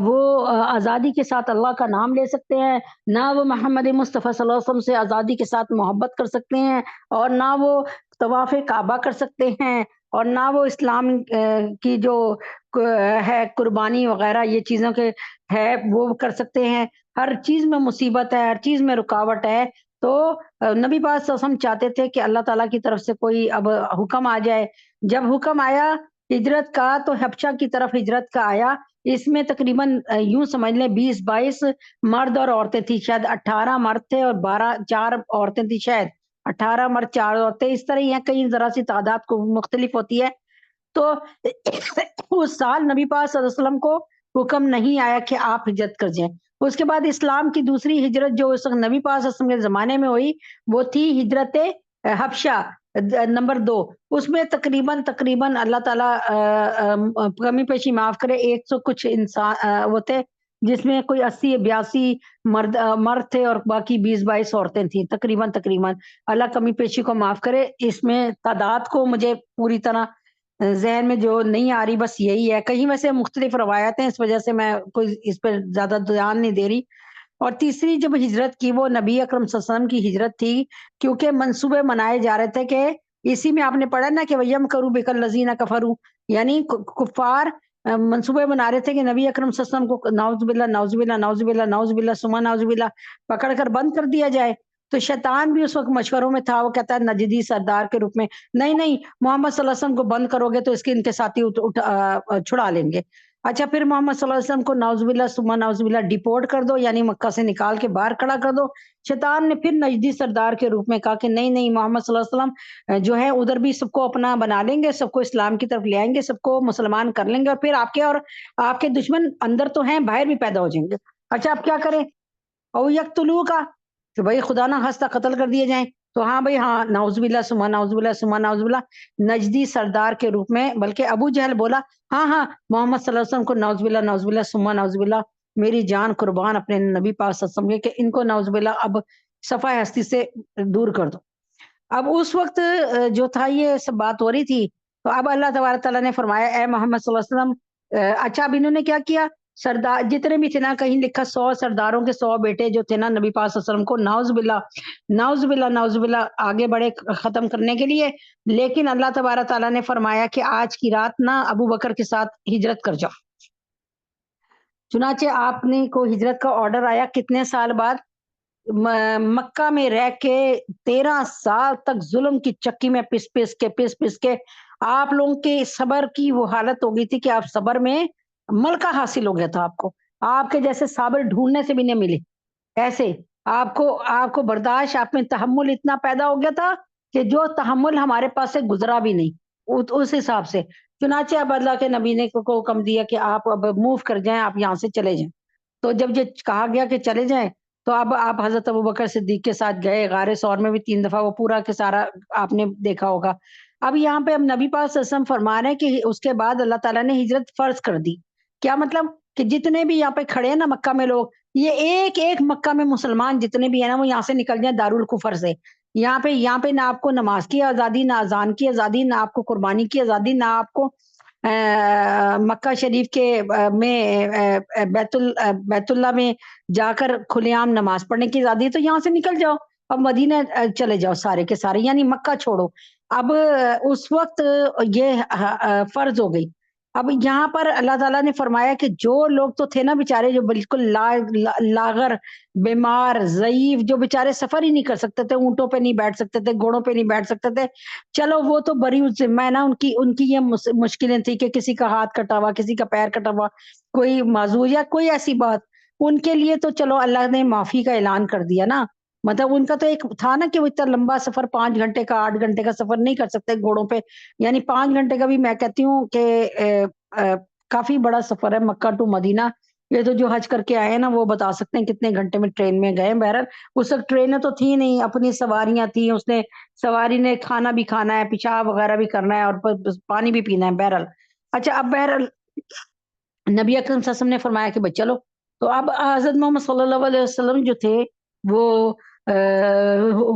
وہ آزادی کے ساتھ اللہ کا نام لے سکتے ہیں، نہ وہ محمد مصطفیٰ صلی اللہ علیہ وسلم سے آزادی کے ساتھ محبت کر سکتے ہیں، اور نہ وہ طواف کعبہ کر سکتے ہیں، اور نہ وہ اسلام کی جو ہے قربانی وغیرہ یہ چیزوں کے ہے وہ کر سکتے ہیں۔ ہر چیز میں مصیبت ہے، ہر چیز میں رکاوٹ ہے۔ تو نبی پاک صلی اللہ علیہ وسلم چاہتے تھے کہ اللہ تعالیٰ کی طرف سے کوئی اب حکم آ جائے۔ جب حکم آیا ہجرت کا تو حبشہ کی طرف ہجرت کا آیا۔ اس میں تقریباً یوں سمجھ لیں 20-22 مرد اور عورتیں تھیں، شاید 18 مرد تھے اور 4 عورتیں تھیں، شاید 18 مرد 4 عورتیں، اس طرح ہی ہیں، کئی ذرا سی تعداد کو مختلف ہوتی ہے۔ تو اس سال نبی پاک صلی اللہ علیہ وسلم کو حکم نہیں آیا کہ آپ ہجرت کر جائیں۔ اس کے بعد اسلام کی دوسری ہجرت جو اس وقت نبی پاک صلی اللہ علیہ وسلم کے زمانے میں ہوئی وہ تھی ہجرت حبشہ نمبر 2۔ اس میں تقریباً اللہ تعالیٰ کمی پیشی معاف کرے 100 کچھ انسان وہ تھے، جس میں کوئی 80-82 مرد تھے اور باقی 20-22 عورتیں تھیں تقریباً اللہ کمی پیشی کو معاف کرے۔ اس میں تعداد کو مجھے پوری طرح ذہن میں جو نہیں آ رہی بس یہی ہے، کہیں ویسے مختلف روایت ہیں، اس وجہ سے میں کوئی اس پہ زیادہ دھیان نہیں دے رہی۔ اور تیسری جب ہجرت کی وہ نبی اکرم صلی اللہ علیہ وسلم کی ہجرت تھی، کیونکہ منصوبے منائے جا رہے تھے کہ اسی میں آپ نے پڑھا نا کہ ویم کرو بک الذین کفروا، یعنی کفار منصوبے بنا رہے تھے کہ نبی اکرم صلی اللہ علیہ وسلم کو نعوذ باللہ نعوذ باللہ نعوذ باللہ نعوذ باللہ ثم نعوذ باللہ پکڑ کر بند کر دیا جائے۔ تو شیطان بھی اس وقت مشوروں میں تھا، وہ کہتا ہے نجدی سردار کے روپ میں، نہیں محمد صلی اللہ علیہ وسلم کو بند کرو گے تو اس کے ان کے ساتھی چھڑا لیں گے۔ اچھا پھر محمد صلی اللہ علیہ وسلم کو نعوذ باللہ ثم نعوذ باللہ ڈیپورٹ کر دو، یعنی مکہ سے نکال کے باہر کھڑا کر دو۔ شیطان نے پھر نجدی سردار کے روپ میں کہا کہ نہیں محمد صلی اللہ علیہ وسلم جو ہے ادھر بھی سب کو اپنا بنا لیں گے، سب کو اسلام کی طرف لے آئیں گے، سب کو مسلمان کر لیں گے، اور پھر آپ کے دشمن اندر تو ہیں باہر بھی پیدا ہو جائیں گے۔ اچھا آپ کیا کریں؟ او یقتلوا کا کہ بھائی خدا نہ خواستہ قتل کر دیے جائیں، تو ہاں بھائی ہاں نعوذ باللہ ثم نعوذ باللہ ثم نعوذ باللہ نجدی سردار کے روپ میں، بلکہ ابو جہل بولا ہاں محمد صلی اللہ علیہ وسلم کو نعوذ باللہ ثم نعوذ باللہ، میری جان قربان اپنے نبی پاک صلی اللہ علیہ وسلم کے، کہ ان کو نعوذ باللہ اب صفحہ ہستی سے دور کر دو۔ اب اس وقت جو تھا یہ سب بات ہو رہی تھی، تو اب اللہ تبارک تعالیٰ نے فرمایا اے محمد صلی اللہ علیہ وسلم، اچھا اب انہوں نے کیا کیا، سردار جتنے بھی تھے نا، کہیں لکھا 100 سرداروں کے 100 بیٹے جو تھے نا نبی پاک صلی اللہ علیہ وسلم کو نعوذ باللہ آگے بڑھے ختم کرنے کے لیے، لیکن اللہ تبارک تعالیٰ نے فرمایا کہ آج کی رات نا ابو بکر کے ساتھ ہجرت کر جاؤ۔ چنانچہ آپ نے کو ہجرت کا آرڈر آیا کتنے سال بعد؟ مکہ میں رہ کے 13 سال تک ظلم کی چکی میں پس کے آپ لوگوں کے صبر کی وہ حالت ہو گئی تھی کہ آپ صبر میں ملکہ حاصل ہو گیا تھا، آپ کے جیسے صابر ڈھونڈنے سے بھی نہیں ملے، ایسے آپ کو برداشت، آپ میں تحمل اتنا پیدا ہو گیا تھا کہ جو تحمل ہمارے پاس سے گزرا بھی نہیں اس حساب سے۔ چنانچہ اب اللہ کے نبی نے کو حکم دیا کہ آپ اب موو کر جائیں، آپ یہاں سے چلے جائیں۔ تو جب یہ کہا گیا کہ چلے جائیں تو اب آپ حضرت ابوبکر صدیق کے ساتھ گئے، غار ثور میں بھی 3 دفعہ، وہ پورا کے سارا آپ نے دیکھا ہوگا۔ اب یہاں پہ اب نبی پاک صلی اللہ علیہ وسلم فرما رہے ہیں کہ اس کے بعد اللہ تعالیٰ نے ہجرت فرض کر دی۔ کیا مطلب؟ کہ جتنے بھی یہاں پہ کھڑے ہیں نا مکہ میں لوگ، یہ ایک مکہ میں مسلمان جتنے بھی ہیں نا وہ یہاں سے نکل جائیں دارالکفر سے۔ یہاں پہ نہ آپ کو نماز کی آزادی، نہ اذان کی آزادی، نہ آپ کو قربانی کی آزادی، نہ آپ کو مکہ شریف کے میں بیت اللہ میں جا کر کھلے عام نماز پڑھنے کی آزادی، تو یہاں سے نکل جاؤ، اب مدینہ چلے جاؤ سارے کے سارے، یعنی مکہ چھوڑو۔ اب اس وقت یہ فرض ہو گئی۔ اب یہاں پر اللہ تعالیٰ نے فرمایا کہ جو لوگ تو تھے نا بیچارے جو بالکل لاغر، بیمار، ضعیف، جو بیچارے سفر ہی نہیں کر سکتے تھے، اونٹوں پہ نہیں بیٹھ سکتے تھے، گھوڑوں پہ نہیں بیٹھ سکتے تھے، چلو وہ تو بری ذمہ ہے نا، ان کی یہ مشکلیں تھی کہ کسی کا ہاتھ کٹا ہوا، کسی کا پیر کٹا ہوا، کوئی معذور یا کوئی ایسی بات، ان کے لیے تو چلو اللہ نے معافی کا اعلان کر دیا نا۔ مطلب ان کا تو ایک تھا نا کہ وہ اتنا لمبا سفر 5 گھنٹے کا 8 گھنٹے کا سفر نہیں کر سکتے گھوڑوں پہ، یعنی 5 گھنٹے کا بھی میں کہتی ہوں کہ کافی بڑا سفر ہے مکہ ٹو مدینہ، یہ تو جو حج کر کے آئے ہیں نا وہ بتا سکتے ہیں کتنے گھنٹے میں ٹرین میں گئے. بہرحال اس وقت ٹرینیں تو تھی نہیں، اپنی سواریاں تھیں، اس نے سواری نے کھانا بھی کھانا ہے، پیشاب وغیرہ بھی کرنا ہے، اور پانی بھی پینا ہے. بہرحال اچھا، اب بہرحال نبی اکرم صلی اللہ علیہ وسلم نے فرمایا کہ بھائی چلو. تو اب حضرت محمد صلی اللہ علیہ وسلم جو تھے وہ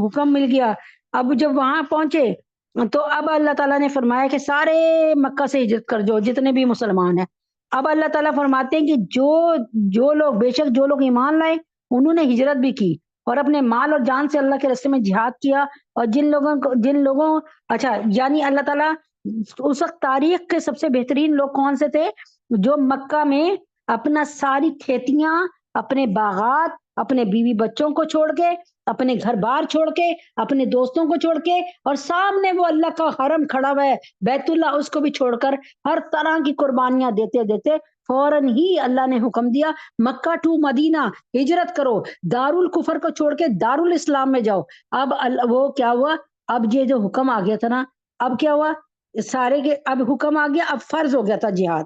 حکم مل گیا. اب جب وہاں پہنچے تو اب اللہ تعالیٰ نے فرمایا کہ سارے مکہ سے ہجرت کر جو جتنے بھی مسلمان ہیں. اب اللہ تعالیٰ فرماتے ہیں کہ جو لوگ بے شک جو لوگ ایمان لائے انہوں نے ہجرت بھی کی اور اپنے مال اور جان سے اللہ کے راستے میں جہاد کیا. اور جن لوگوں اچھا یعنی اللہ تعالیٰ اس وقت تاریخ کے سب سے بہترین لوگ کون سے تھے؟ جو مکہ میں اپنا ساری کھیتیاں، اپنے باغات، اپنے بیوی بچوں کو چھوڑ کے، اپنے گھر بار چھوڑ کے، اپنے دوستوں کو چھوڑ کے، اور سامنے وہ اللہ کا حرم کھڑا ہوا ہے بیت اللہ، اس کو بھی چھوڑ کر ہر طرح کی قربانیاں دیتے دیتے فوراً ہی اللہ نے حکم دیا مکہ ٹو مدینہ ہجرت کرو، دار الکفر کو چھوڑ کے دار الاسلام میں جاؤ. اب وہ کیا ہوا؟ اب یہ جو حکم آ گیا تھا نا، اب کیا ہوا؟ سارے کے اب حکم آ گیا، اب فرض ہو گیا تھا جہاد.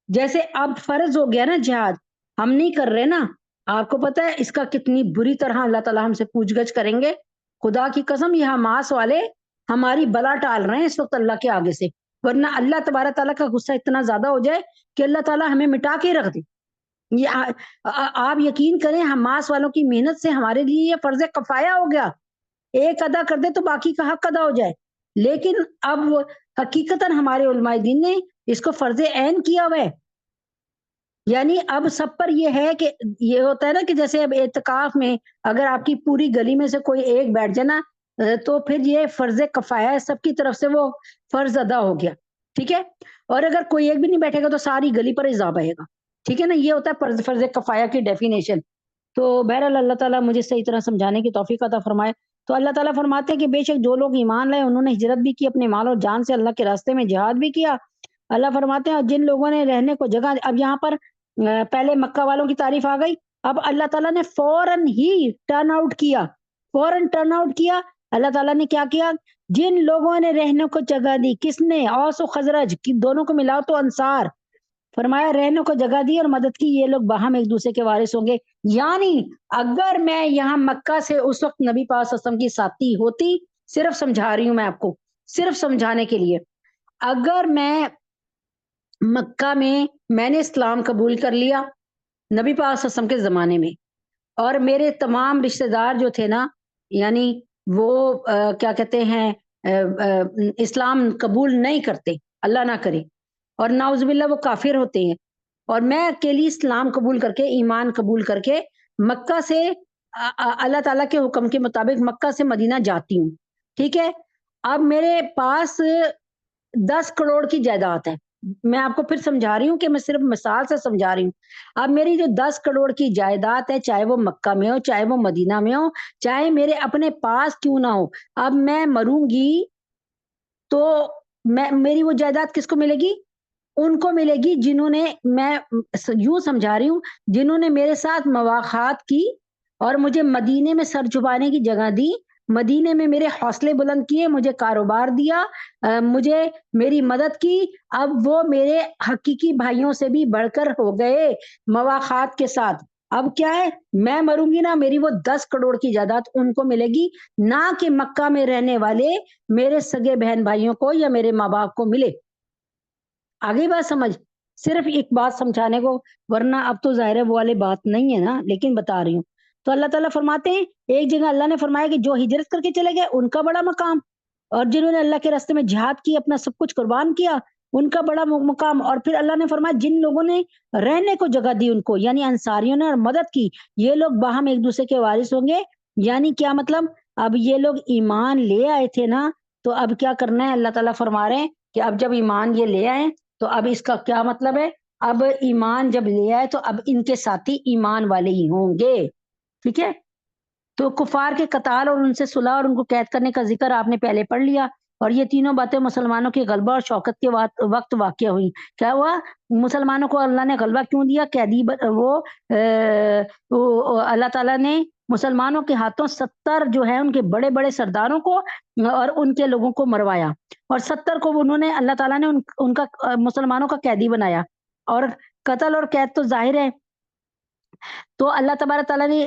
جیسے اب فرض ہو گیا نا جہاد، ہم نہیں کر رہے نا. آپ کو پتا ہے اس کا کتنی بری طرح اللہ تعالیٰ ہم سے پوچھ گچھ کریں گے. خدا کی قسم یہ حماس والے ہماری بلا ٹال رہے ہیں اس وقت اللہ کے آگے سے، ورنہ اللہ تبارک تعالیٰ کا غصہ اتنا زیادہ ہو جائے کہ اللہ تعالیٰ ہمیں مٹا کے رکھ دے. یہ آپ یقین کریں حماس والوں کی محنت سے ہمارے لیے یہ فرض کفایہ ہو گیا. ایک ادا کر دے تو باقی کا حق ادا ہو جائے. لیکن اب حقیقتاً ہمارے علماء دین نے اس کو فرض عین کیا ہوا ہے. یعنی اب سب پر یہ ہے کہ یہ ہوتا ہے نا کہ جیسے اب اعتکاف میں اگر آپ کی پوری گلی میں سے کوئی ایک بیٹھ جائے نا تو پھر یہ فرض کفایہ ہے، سب کی طرف سے وہ فرض ادا ہو گیا. ٹھیک ہے، اور اگر کوئی ایک بھی نہیں بیٹھے گا تو ساری گلی پر عذاب آئے گا. ٹھیک ہے نا، یہ ہوتا ہے فرض کفایہ کی ڈیفینیشن. تو بہرحال اللہ تعالیٰ مجھے صحیح طرح سمجھانے کی توفیق عطا فرمائے. تو اللہ تعالیٰ فرماتے ہیں کہ بے شک جو لوگ ایمان لائے انہوں نے ہجرت بھی کی، اپنے مال اور جان سے اللہ کے راستے میں جہاد بھی کیا. اللہ فرماتے ہیں اور جن لوگوں نے رہنے کو جگہ، اب یہاں پر پہلے مکہ والوں کی تعریف آ گئی، اب اللہ تعالیٰ نے فوراً ہی ٹرن آؤٹ کیا، فوراً ٹرن آؤٹ کیا. اللہ تعالیٰ نے کیا کیا؟ جن لوگوں نے رہنے کو جگہ دی، کس نے؟ اوس و خزرج کی دونوں کو ملاؤ تو انصار. فرمایا رہنے کو جگہ دی اور مدد کی، یہ لوگ باہم ایک دوسرے کے وارث ہوں گے. یعنی اگر میں یہاں مکہ سے اس وقت نبی پاک صلی اللہ علیہ وسلم کی ساتھی ہوتی، صرف سمجھا رہی ہوں میں آپ کو، صرف سمجھانے کے لیے، اگر میں مکہ میں نے اسلام قبول کر لیا نبی پاک صلی اللہ علیہ وسلم کے زمانے میں، اور میرے تمام رشتہ دار جو تھے نا یعنی وہ کیا کہتے ہیں اسلام قبول نہیں کرتے، اللہ نہ کرے، اور نعوذ باللہ وہ کافر ہوتے ہیں، اور میں اکیلی اسلام قبول کر کے ایمان قبول کر کے مکہ سے اللہ تعالیٰ کے حکم کے مطابق مکہ سے مدینہ جاتی ہوں. ٹھیک ہے، اب میرے پاس 10 کروڑ کی جائیداد ہے. میں آپ کو پھر سمجھا رہی ہوں کہ میں صرف مثال سے سمجھا رہی ہوں. اب میری جو 10 کروڑ کی جائیداد ہے، چاہے وہ مکہ میں ہو، چاہے وہ مدینہ میں ہو، چاہے میرے اپنے پاس کیوں نہ ہو، اب میں مروں گی تو میری وہ جائیداد کس کو ملے گی؟ ان کو ملے گی جنہوں نے، میں یوں سمجھا رہی ہوں، جنہوں نے میرے ساتھ مواخات کی اور مجھے مدینے میں سر چھپانے کی جگہ دی، مدینے میں میرے حوصلے بلند کیے، مجھے کاروبار دیا، مجھے میری مدد کی. اب وہ میرے حقیقی بھائیوں سے بھی بڑھ کر ہو گئے مواخات کے ساتھ. اب کیا ہے، میں مروں گی نا، میری وہ 10 کروڑ کی جائیداد ان کو ملے گی، نہ کہ مکہ میں رہنے والے میرے سگے بہن بھائیوں کو یا میرے ماں باپ کو ملے. آگے بات سمجھ، صرف ایک بات سمجھانے کو، ورنہ اب تو ظاہر ہے وہ والی بات نہیں ہے نا، لیکن بتا رہی ہوں. تو اللہ تعالیٰ فرماتے ہیں ایک جگہ اللہ نے فرمایا کہ جو ہجرت کر کے چلے گئے ان کا بڑا مقام، اور جنہوں نے اللہ کے راستے میں جہاد کی، اپنا سب کچھ قربان کیا، ان کا بڑا مقام. اور پھر اللہ نے فرمایا جن لوگوں نے رہنے کو جگہ دی ان کو، یعنی انصاریوں نے، اور مدد کی، یہ لوگ باہم ایک دوسرے کے وارث ہوں گے. یعنی کیا مطلب؟ اب یہ لوگ ایمان لے آئے تھے نا، تو اب کیا کرنا ہے؟ اللہ تعالیٰ فرما رہے ہیں کہ اب جب ایمان یہ لے آئے تو اب اس کا کیا مطلب ہے؟ اب ایمان جب لے آئے تو اب ان کے ساتھی ایمان والے ہی ہوں گے. ٹھیک ہے، تو کفار کے قتال اور ان سے صلح اور ان کو قید کرنے کا ذکر آپ نے پہلے پڑھ لیا، اور یہ تینوں باتیں مسلمانوں کے غلبہ اور شوکت کے وقت واقع ہوئی. کیا ہوا؟ مسلمانوں کو اللہ نے غلبہ کیوں دیا؟ قیدی وہ اللہ تعالیٰ نے مسلمانوں کے ہاتھوں 70 جو ہے ان کے بڑے بڑے سرداروں کو اور ان کے لوگوں کو مروایا، اور 70 کو انہوں نے، اللہ تعالیٰ نے ان کا مسلمانوں کا قیدی بنایا. اور قتل اور قید تو ظاہر ہے تو اللہ تبارک تعالیٰ نے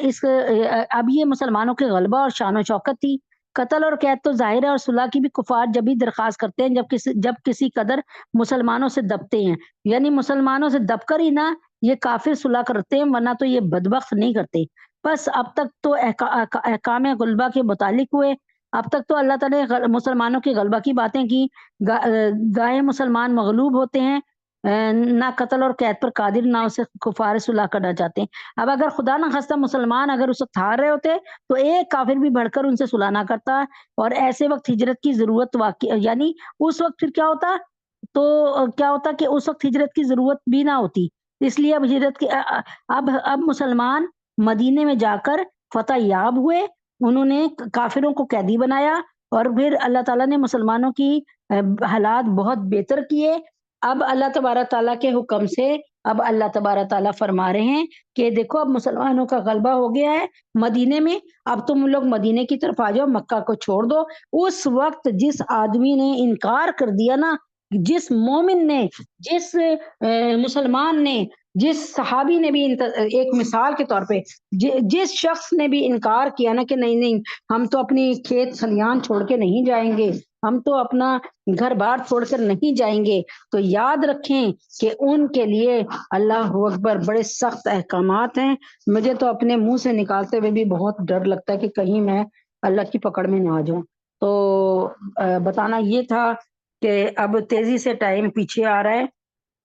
اب یہ مسلمانوں کے غلبہ اور شان و شوکت تھی۔ قتل اور قید تو ظاہر ہے، اور صلح کی بھی کفار جب بھی درخواست کرتے ہیں جب کسی قدر مسلمانوں سے دبتے ہیں، یعنی مسلمانوں سے دب کر ہی نہ یہ کافر صلح کرتے ہیں، ورنہ تو یہ بدبخت نہیں کرتے۔ بس اب تک تو احکام غلبہ کے متعلق ہوئے، اب تک تو اللہ تعالیٰ نے مسلمانوں کے غلبہ کی باتیں کی۔ گاہے مسلمان مغلوب ہوتے ہیں، نہ قتل اور قید پر قادر، نہ اسے کفار صلح کرنا چاہتے ہیں۔ اب اگر خدا نہ خواستہ مسلمان اگر اس وقت ہار رہے ہوتے تو ایک کافر بھی بڑھ کر ان سے صلح نہ کرتا، اور ایسے وقت ہجرت کی ضرورت یعنی اس وقت پھر کیا ہوتا، تو کیا ہوتا کہ اس وقت ہجرت کی ضرورت بھی نہ ہوتی۔ اس لیے اب ہجرت کی اب مسلمان مدینے میں جا کر فتح یاب ہوئے، انہوں نے کافروں کو قیدی بنایا، اور پھر اللہ تعالیٰ نے مسلمانوں کی حالات بہت بہتر کیے۔ اب اللہ تبارک تعالیٰ کے حکم سے اب اللہ تبارک تعالیٰ فرما رہے ہیں کہ دیکھو اب مسلمانوں کا غلبہ ہو گیا ہے مدینے میں، اب تم لوگ مدینے کی طرف آ جاؤ، مکہ کو چھوڑ دو۔ اس وقت جس آدمی نے انکار کر دیا نا، جس مومن نے، جس مسلمان نے، جس صحابی نے بھی ایک مثال کے طور پہ جس شخص نے بھی انکار کیا نا کہ نہیں ہم تو اپنی کھیت خلیان چھوڑ کے نہیں جائیں گے، ہم تو اپنا گھر بار چھوڑ کر نہیں جائیں گے، تو یاد رکھیں کہ ان کے لیے اللہ اکبر بڑے سخت احکامات ہیں۔ مجھے تو اپنے منہ سے نکالتے ہوئے بھی بہت ڈر لگتا ہے کہ کہیں میں اللہ کی پکڑ میں نہ آ جاؤں۔ تو بتانا یہ تھا کہ اب تیزی سے ٹائم پیچھے آ رہا ہے،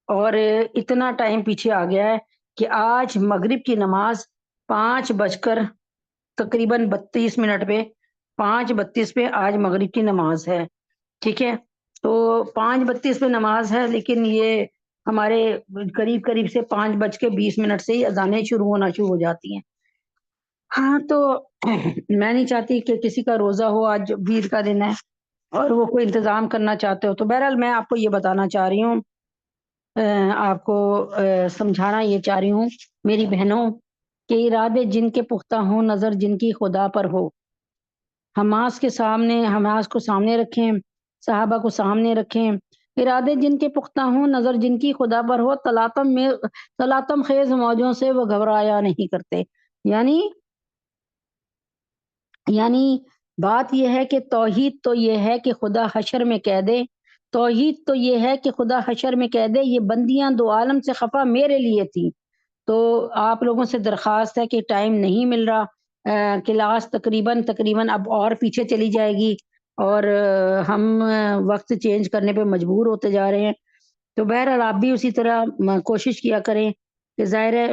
اور اتنا ٹائم پیچھے آ گیا ہے کہ آج مغرب کی نماز 5 تقریباً 32 پہ 5:32 پہ آج مغرب کی نماز ہے، ٹھیک ہے؟ تو 5:32 پہ نماز ہے، لیکن یہ ہمارے قریب سے 5:20 سے ہی اذانیں شروع ہو جاتی ہیں۔ ہاں تو میں نہیں چاہتی کہ کسی کا روزہ ہو، آج عید کا دن ہے اور وہ کوئی انتظام کرنا چاہتے ہو، تو بہرحال میں آپ کو یہ بتانا چاہ رہی ہوں، آپ کو سمجھانا یہ چاہ رہی ہوں میری بہنوں، کہ ارادے جن کے پختہ ہوں، نظر جن کی خدا پر ہو، حماس کو سامنے رکھیں، صحابہ کو سامنے رکھیں، ارادے جن کے پختہ ہوں، نظر جن کی خدا پر ہو، تلاطم خیز موجوں سے وہ گھبرایا نہیں کرتے۔ یعنی بات یہ ہے کہ توحید تو یہ ہے کہ خدا حشر میں کہہ دے، توحید تو یہ ہے کہ خدا حشر میں کہہ دے یہ بندیاں دو عالم سے خفا میرے لیے تھی۔ تو آپ لوگوں سے درخواست ہے کہ ٹائم نہیں مل رہا، کلاس تقریباً اب اور پیچھے چلی جائے گی، اور ہم وقت چینج کرنے پہ مجبور ہوتے جا رہے ہیں۔ تو بہرحال آپ بھی اسی طرح کوشش کیا کریں کہ ظاہر ہے۔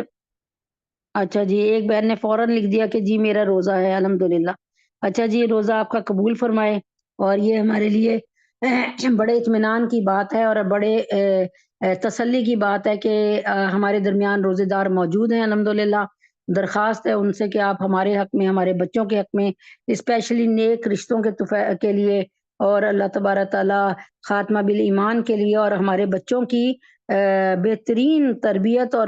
اچھا جی، ایک بہن نے فوراً لکھ دیا کہ جی میرا روزہ ہے الحمدللہ۔ اچھا جی، روزہ آپ کا قبول فرمائے، اور یہ ہمارے لیے بڑے اطمینان کی بات ہے، اور بڑے تسلی کی بات ہے کہ ہمارے درمیان روزے دار موجود ہیں الحمدللہ۔ درخواست ہے ان سے کہ آپ ہمارے حق میں، ہمارے بچوں کے حق میں، اسپیشلی نیک رشتوں کے لیے، اور اللہ تبارک تعالیٰ خاتمہ بالایمان کے لیے، اور ہمارے بچوں کی بہترین تربیت اور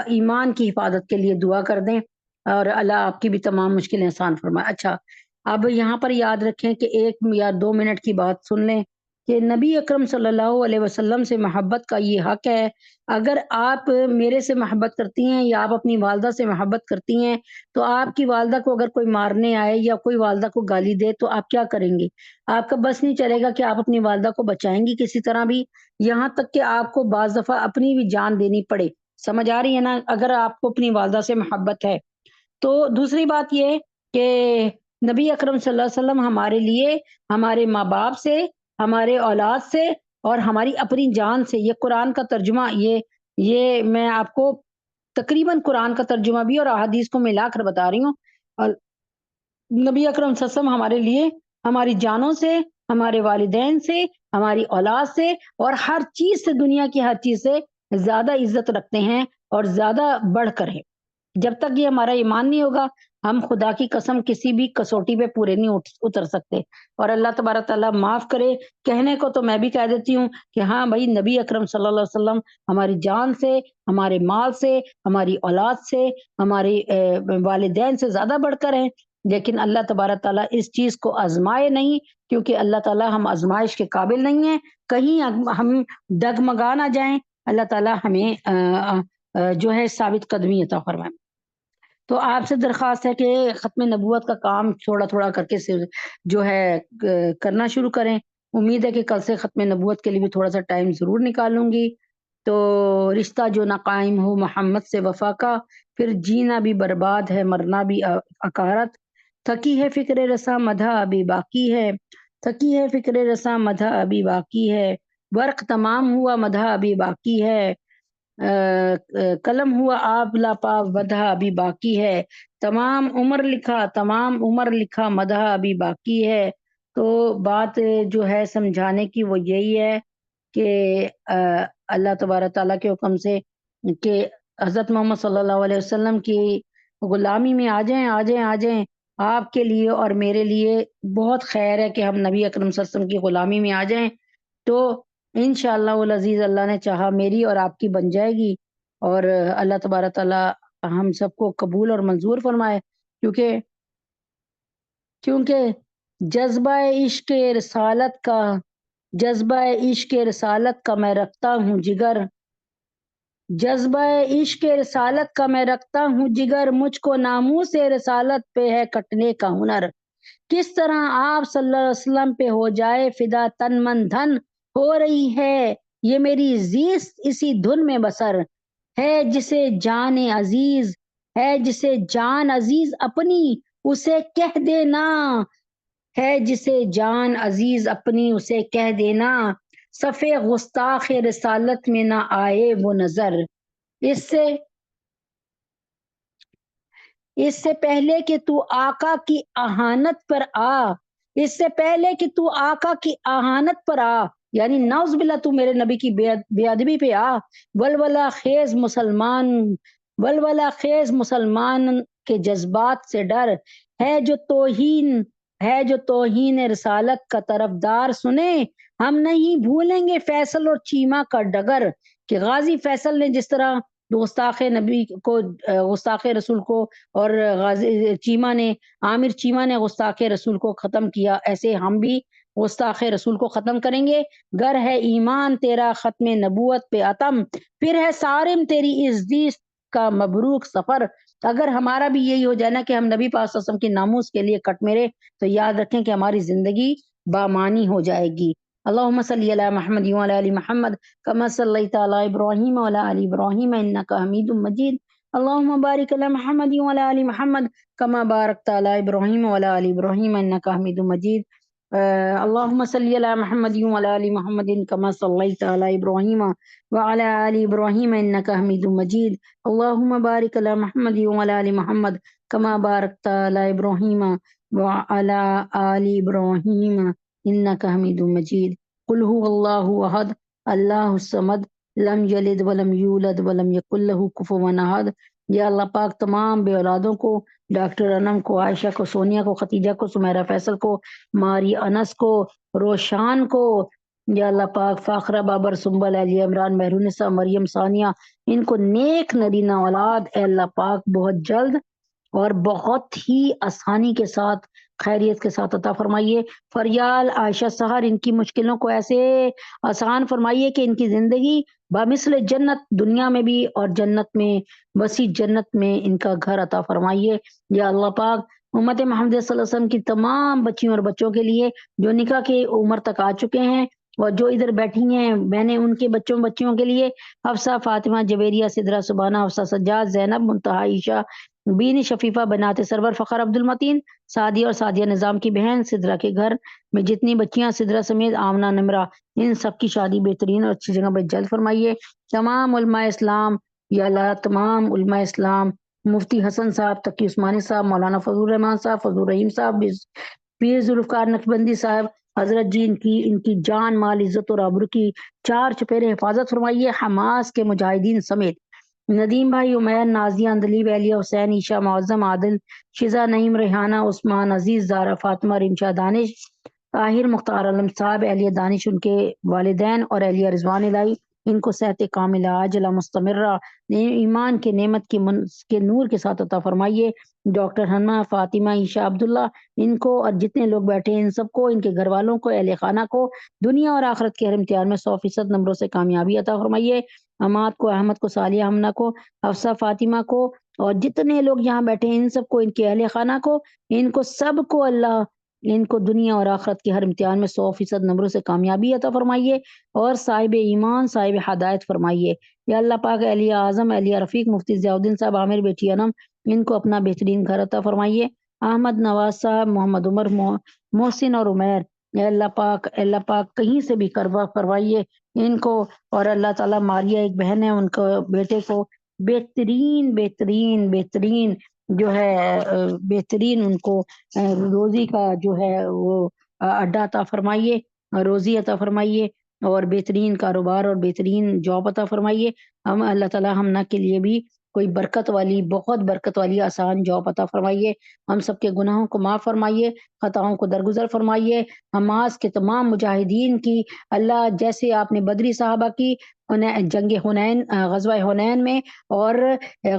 ایمان کی حفاظت کے لیے دعا کر دیں، اور اللہ آپ کی بھی تمام مشکلیں آسان فرمائے۔ اچھا، اب یہاں پر یاد رکھیں کہ 1 یا 2 منٹ کی بات سن لیں کہ نبی اکرم صلی اللہ علیہ وسلم سے محبت کا یہ حق ہے۔ اگر آپ میرے سے محبت کرتی ہیں یا آپ اپنی والدہ سے محبت کرتی ہیں، تو آپ کی والدہ کو اگر کوئی مارنے آئے یا کوئی والدہ کو گالی دے تو آپ کیا کریں گی؟ آپ کا بس نہیں چلے گا کہ آپ اپنی والدہ کو بچائیں گی کسی طرح بھی، یہاں تک کہ آپ کو بعض دفعہ اپنی بھی جان دینی پڑے۔ سمجھ آ رہی ہے نا؟ اگر آپ کو اپنی والدہ سے محبت ہے تو۔ دوسری بات یہ کہ نبی اکرم صلی اللہ علیہ وسلم ہمارے لیے ہمارے ماں باپ سے، ہمارے اولاد سے، اور ہماری اپنی جان سے، یہ قرآن کا ترجمہ، یہ میں آپ کو تقریباً قرآن کا ترجمہ بھی اور احادیث کو ملا کر بتا رہی ہوں۔ اور نبی اکرم صلی اللہ علیہ وسلم ہمارے لیے ہماری جانوں سے، ہمارے والدین سے، ہماری اولاد سے، اور ہر چیز سے، دنیا کی ہر چیز سے زیادہ عزت رکھتے ہیں اور زیادہ بڑھ کر ہے۔ جب تک یہ ہمارا ایمان نہیں ہوگا، ہم خدا کی قسم کسی بھی کسوٹی پہ پورے نہیں اتر سکتے۔ اور اللہ تبارک تعالیٰ معاف کرے، کہنے کو تو میں بھی کہہ دیتی ہوں کہ ہاں بھائی، نبی اکرم صلی اللہ علیہ وسلم ہماری جان سے، ہمارے مال سے، ہماری اولاد سے، ہماری والدین سے زیادہ بڑھ کر ہیں، لیکن اللہ تبارک تعالیٰ اس چیز کو آزمائے نہیں، کیونکہ اللہ تعالیٰ ہم آزمائش کے قابل نہیں ہیں، کہیں ہم ڈگمگا نہ جائیں۔ اللہ تعالیٰ ہمیں جو ہے ثابت قدمی عطا فرمائے۔ تو آپ سے درخواست ہے کہ ختم نبوت کا کام تھوڑا تھوڑا کر کے جو ہے کرنا شروع کریں۔ امید ہے کہ کل سے ختم نبوت کے لیے بھی تھوڑا سا ٹائم ضرور نکالوں گی۔ تو رشتہ جو نہ قائم ہو محمد سے وفا کا، پھر جینا بھی برباد ہے مرنا بھی اکارت۔ تھکی ہے فکر رساں مدح ابھی باقی ہے، تھکی ہے فکر رساں مدح ابھی باقی ہے، ورق تمام ہوا مدح ابھی باقی ہے، قلم ہوا آپ لاپا ودھا ابھی باقی ہے، تمام عمر لکھا مدح ابھی باقی ہے۔ تو بات جو ہے سمجھانے کی وہ یہی ہے کہ اللہ تبارک تعالیٰ کے حکم سے کہ حضرت محمد صلی اللہ علیہ وسلم کی غلامی میں آ جائیں آ جائیں آ جائیں۔ آپ کے لیے اور میرے لیے بہت خیر ہے کہ ہم نبی اکرم صلی اللہ علیہ وسلم کی غلامی میں آ جائیں، تو انشاءاللہ العزیز اللہ نے چاہا میری اور آپ کی بن جائے گی، اور اللہ تبارک تعالیٰ ہم سب کو قبول اور منظور فرمائے، کیونکہ جذبہ عشق رسالت کا میں رکھتا ہوں جگر، جذبہ عشق رسالت کا میں رکھتا ہوں جگر، مجھ کو ناموس رسالت پہ ہے کٹنے کا ہنر، کس طرح آپ صلی اللہ علیہ وسلم پہ ہو جائے فدا تن من دھن، ہو رہی ہے یہ میری زیست اسی دھن میں بسر، ہے جسے جان عزیز اپنی اسے کہہ دینا، ہے جسے جان عزیز اپنی اسے کہہ دینا، صفِ گستاخ رسالت میں نہ آئے وہ نظر، اس سے پہلے کہ تو آقا کی اہانت پر آ، اس سے پہلے کہ تو آقا کی اہانت پر آ، یعنی نعوذ باللہ تو میرے نبی کی بے ادبی پہ آ، ولولہ خیز مسلمان کے جذبات سے ڈر، ہے جو توہین رسالت کا طرفدار سنے، ہم نہیں بھولیں گے فیصل اور چیمہ کا ڈگر، کہ غازی فیصل نے جس طرح گستاخ نبی کو گستاخ رسول کو، اور غازی عامر چیمہ نے گستاخ رسول کو ختم کیا، ایسے ہم بھی گستاخ رسول کو ختم کریں گے۔ گر ہے ایمان تیرا ختم نبوت پہ عتم، پھر ہے صارم تیری ازدیست کا مبروک سفر۔ اگر ہمارا بھی یہی ہو جائے نا کہ ہم نبی پاک صلی اللہ علیہ وسلم کی ناموس کے لیے کٹ میرے، تو یاد رکھیں کہ ہماری زندگی بامانی ہو جائے گی۔ اللہم صلی علی محمد وعلی آل محمد کما صلیت علی ابراہیم وعلی آل ابراہیم انک حمید مجید، اللہم بارک علی محمد وعلی آل محمد کما بارکت علی ابراہیم وعلی آل ابراہیم انک حمید مجید، اللہم صلی علی محمد وعلی آل محمد کما صلیت علی ابراہیم وعلی آل ابراہیم انک حمید مجید، اللہم بارک علی محمد وعلی آل محمد کما بارکت علی ابراہیم وعلی آل ابراہیم انک حمید مجید۔ قل هو اللہ احد اللہ الصمد لم یلد ولم یولد ولم یکن لہ کفوا احد۔ یا اللہ پاک تمام بے اولادوں کو، ڈاکٹر انم کو، عائشہ کو، سونیا کو، ختیجہ کو، سمیرہ فیصل کو، ماری انس کو، روشان کو، یا اللہ پاک فاخرہ بابر سنبل علی عمران مہرونسا مریم ثانیہ، ان کو نیک نرینہ اولاد اے اللہ پاک بہت جلد اور بہت ہی آسانی کے ساتھ خیریت کے ساتھ عطا فرمائیے۔ فریال عائشہ سحر ان کی مشکلوں کو ایسے آسان فرمائیے کہ ان کی زندگی بمثل جنت دنیا میں بھی اور جنت میں وسیع جنت میں ان کا گھر عطا فرمائیے۔ یا اللہ پاک امت محمد صلی اللہ علیہ وسلم کی تمام بچیوں اور بچوں کے لیے جو نکاح کی عمر تک آ چکے ہیں اور جو ادھر بیٹھی ہیں بہنیں، ان کے بچوں کے لیے حفصہ، فاطمہ، جویریہ، سدرہ، سبحانہ، حفصہ، سجاد، زینب، منتہا، عائشہ، بین شفیفہ، بنات سرور، فخر، عبد المتین، سعدیہ اور سعدیہ نظام کی بہن، سدرہ کے گھر میں جتنی بچیاں سدرہ سمیت آمنہ، نمرہ، ان سب کی شادی بہترین اور اچھی جگہ پہ جلد فرمائیے۔ تمام علماء اسلام، یا اللہ تمام علماء اسلام، مفتی حسن صاحب، تقی عثمانی صاحب، مولانا فضل الرحمان صاحب، فضل الرحیم صاحب، پیر ذوالفقار نقشبندی صاحب حضرت جی، ان کی جان، مال، عزت اور آبرو کی چار چپیرے حفاظت فرمائیے، حماس کے مجاہدین سمیت۔ ندیم بھائی، عمیر، نازیہ، اندلیب، اہلیہ حسین، عیشہ، معظم، عادل، شزا، نعیم، ریحانہ، عثمان، عزیز، زارا، فاطمہ، رمشا، دانش، طاہر، مختار عالم صاحب، اہلیہ دانش، ان کے والدین اور اہلیہ رضوان الہی، ان کو صحت کاملہ عاجلہ مستمرہ ایمان کے نعمت کے نور کے ساتھ عطا فرمائیے۔ ڈاکٹر حنہ، فاطمہ، عیشہ، عبداللہ، ان کو اور جتنے لوگ بیٹھے ہیں ان سب کو، ان کے گھر والوں کو، اہل خانہ کو دنیا اور آخرت کے ہر امتحان میں 100% نمبروں سے کامیابی عطا فرمائیے۔ اماد کو، احمد کو، صالحہ ہمنہ کو، حفصہ فاطمہ کو، اور جتنے لوگ یہاں بیٹھے ہیں ان سب کو، ان کے اہل خانہ کو، ان کو سب کو اللہ ان کو دنیا اور آخرت کے ہر امتحان میں 100% نمبروں سے کامیابی عطا فرمائیے اور صاحب ایمان، صاحب ہدایت فرمائیے یا اللہ پاک۔ اہلیہ اعظم، اہلیہ رفیق، مفتی ضیاء الدین صاحب، عامر بیٹی انم، ان کو اپنا بہترین گھر عطا فرمائیے۔ احمد نواز صاحب، محمد عمر، محسن اور عمیر، اے اللہ پاک، اے اللہ پاک کہیں سے بھی کروا فرمائیے ان کو، اور اللہ تعالیٰ ماریہ ایک بہن ہے ان کو بیٹے کو بہترین بہترین بہترین جو ہے بہترین ان کو روزی کا جو ہے وہ اڈا عطا فرمائیے، روزی عطا فرمائیے اور بہترین کاروبار اور بہترین جاب عطا فرمائیے۔ ہم اللہ تعالیٰ ہمنا کے لیے بھی کوئی برکت والی، بہت برکت والی آسان جاب عطا فرمائیے۔ ہم سب کے گناہوں کو معاف فرمائیے، خطاؤں کو درگزر فرمائیے۔ حماس کے تمام مجاہدین کی اللہ، جیسے آپ نے بدری صحابہ کی جنگ حنین، غزوہ حنین میں اور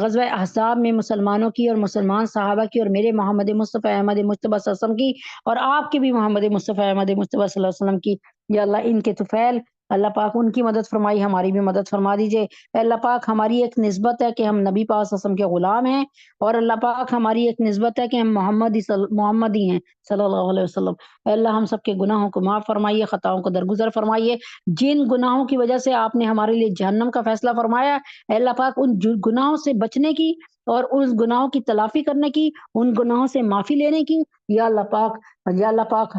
غزوہ احزاب میں مسلمانوں کی اور مسلمان صحابہ کی اور میرے محمد مصطفیٰ احمد مجتبیٰ صلی اللہ علیہ وسلم کی اور آپ کے بھی محمد مصطفیٰ احمد مجتبیٰ صلی اللہ علیہ وسلم کی، یا اللہ ان کے طفیل اللہ پاک ان کی مدد فرمائی، ہماری بھی مدد فرما دیجئے۔ اے اللہ پاک ہماری ایک نسبت ہے کہ ہم نبی پاک صلی اللہ علیہ وسلم کے غلام ہیں، اور اللہ پاک ہماری ایک نسبت ہے کہ ہم محمدی ہیں صلی اللہ علیہ وسلم۔ اے اللہ ہم سب کے گناہوں کو معاف فرمائیے، خطاؤں کو درگزر فرمائیے۔ جن گناہوں کی وجہ سے آپ نے ہمارے لیے جہنم کا فیصلہ فرمایا، اے اللہ پاک ان گناہوں سے بچنے کی اور اس گناہوں کی تلافی کرنے کی، ان گناہوں سے معافی لینے کی یا اللہ پاک، یا اللہ پاک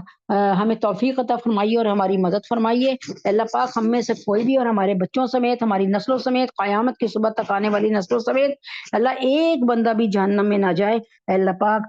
ہمیں توفیق عطا فرمائیے اور ہماری مدد فرمائیے۔ اے اللہ پاک ہم میں سے کوئی بھی اور ہمارے بچوں سمیت، ہماری نسلوں سمیت، قیامت کی صبح تک آنے والی نسلوں سمیت اللہ ایک بندہ بھی جہنم میں نہ جائے۔ اے اللہ پاک،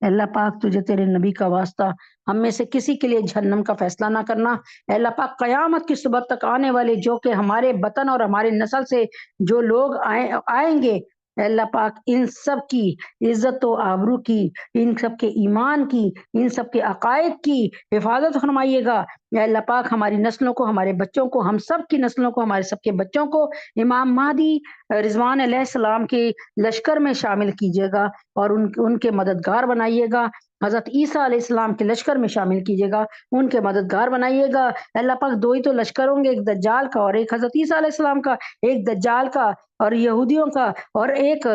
اے اللہ پاک تجھے تیرے نبی کا واسطہ ہم میں سے کسی کے لیے جہنم کا فیصلہ نہ کرنا۔ اے اللہ پاک قیامت کی صبح تک آنے والے جو کہ ہمارے وطن اور ہمارے نسل سے جو لوگ آئیں گے، اے اللہ پاک ان سب کی عزت و آبرو کی، ان سب کے ایمان کی، ان سب کے عقائد کی حفاظت فرمائیے گا۔ اے اللہ پاک ہماری نسلوں کو، ہمارے بچوں کو، ہم سب کی نسلوں کو، ہمارے سب کے بچوں کو امام مہدی رضوان علیہ السلام کے لشکر میں شامل کیجیے گا اور ان کے مددگار بنائیے گا۔ حضرت عیسیٰ علیہ السلام کے لشکر میں شامل کیجیے گا، ان کے مددگار بنائیے گا۔ اللہ پاک دو ہی تو لشکر ہوں گے، ایک دجال کا اور ایک حضرت عیسیٰ علیہ السلام کا، ایک دجال کا اور یہودیوں کا، اور ایک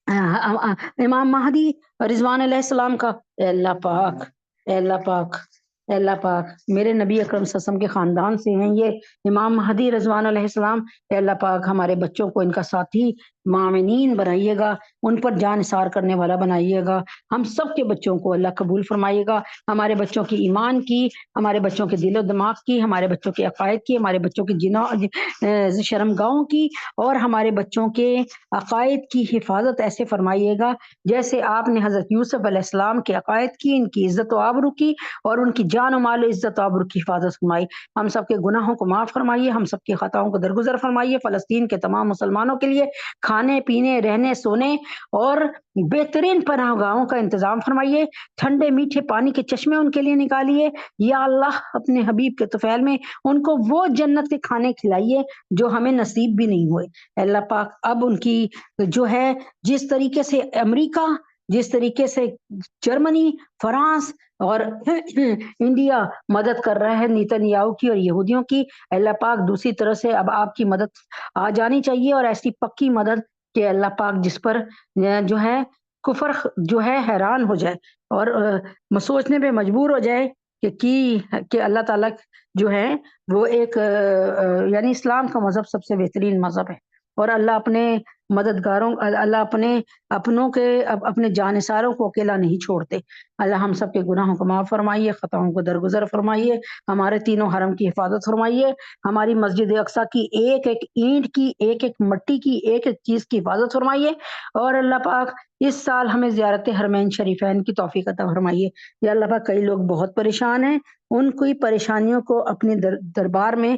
امام مہدی رضوان علیہ السلام کا۔ اے اللہ پاک، اے اللہ پاک، اے اللہ پاک میرے نبی اکرم صلی اللہ علیہ وسلم کے خاندان سے ہیں یہ امام مہدی رضوان علیہ السلام۔ اے اللہ پاک ہمارے بچوں کو ان کا ساتھی معاونین بنائیے گا، ان پر جان نثار کرنے والا بنائیے گا۔ ہم سب کے بچوں کو اللہ قبول فرمائیے گا، ہمارے بچوں کی ایمان کی، ہمارے بچوں کے دل و دماغ کی، ہمارے بچوں کے عقائد کی، ہمارے بچوں کی شرمگاہوں کی اور ہمارے بچوں کے عقائد کی حفاظت ایسے فرمائیے گا جیسے آپ نے حضرت یوسف علیہ السلام کے عقائد کی، ان کی عزت و آبرو کی اور ان کی جان و مال و عزت و آبرو کی حفاظت فرمائی۔ ہم سب کے گناہوں کو معاف فرمائیے، ہم سب کی خطاؤں کو درگزر فرمائیے۔ فلسطین کے تمام مسلمانوں کے لیے کھانے پینے، رہنے سونے اور بہترین پناہ گاہوں کا انتظام فرمائیے۔ ٹھنڈے میٹھے پانی کے چشمے ان کے لیے نکالیے یا اللہ، اپنے حبیب کے طفیل میں ان کو وہ جنت کے کھانے کھلائیے جو ہمیں نصیب بھی نہیں ہوئے۔ اللہ پاک اب ان کی جو ہے جس طریقے سے امریکہ، جس طریقے سے جرمنی، فرانس اور انڈیا مدد کر رہا ہے نیتن یاہو کی اور یہودیوں کی، اللہ پاک دوسری طرح سے اب آپ کی مدد آ جانی چاہیے اور ایسی پکی مدد کہ اللہ پاک جس پر جو ہے کفر جو ہے حیران ہو جائے اور سوچنے پہ مجبور ہو جائے کہ اللہ تعالیٰ جو ہے وہ ایک یعنی اسلام کا مذہب سب سے بہترین مذہب ہے، اور اللہ اپنے مددگاروں، اللہ اپنے جانثاروں کو اکیلا نہیں چھوڑتے۔ اللہ ہم سب کے گناہوں کو معاف فرمائیے، خطاؤں کو درگزر فرمائیے، ہمارے تینوں حرم کی حفاظت فرمائیے، ہماری مسجد اقصیٰ کی ایک ایک اینٹ کی، ایک ایک مٹی کی، ایک ایک چیز کی حفاظت فرمائیے، اور اللہ پاک اس سال ہمیں زیارت حرمین شریفین کی توفیق عطا فرمائیے۔ یا اللہ پاک کئی لوگ بہت پریشان ہیں، ان کی پریشانیوں کو اپنے دربار میں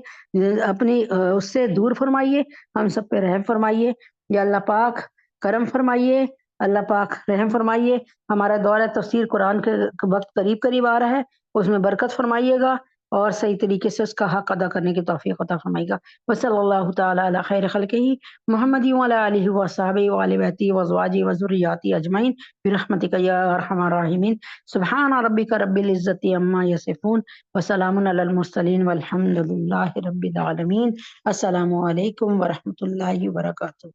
اپنی اس سے دور فرمائیے، ہم سب پہ رحم فرمائیے۔ یا اللہ پاک کرم فرمائیے، اللہ پاک رحم فرمائیے۔ ہمارا دورہ تفسیر قرآن کے وقت قریب قریب آ رہا ہے، اس میں برکت فرمائیے گا۔ اور صحیح طریقے سے اس کا حق ادا کرنے کی توفیق عطا فرمائے گا۔ وصلی اللہ تعالی علی خیر خلقہ محمد وعلی آلہ وصحبہ وآل بیتہ وازواجہ وذریاتہ اجمعین برحمتک یا ارحم الراحمین۔ سبحان ربک رب العزۃ عما یصفون وسلام علی المرسلین والحمد للہ رب العالمین۔ السلام علیکم ورحمۃ اللہ وبرکاتہ۔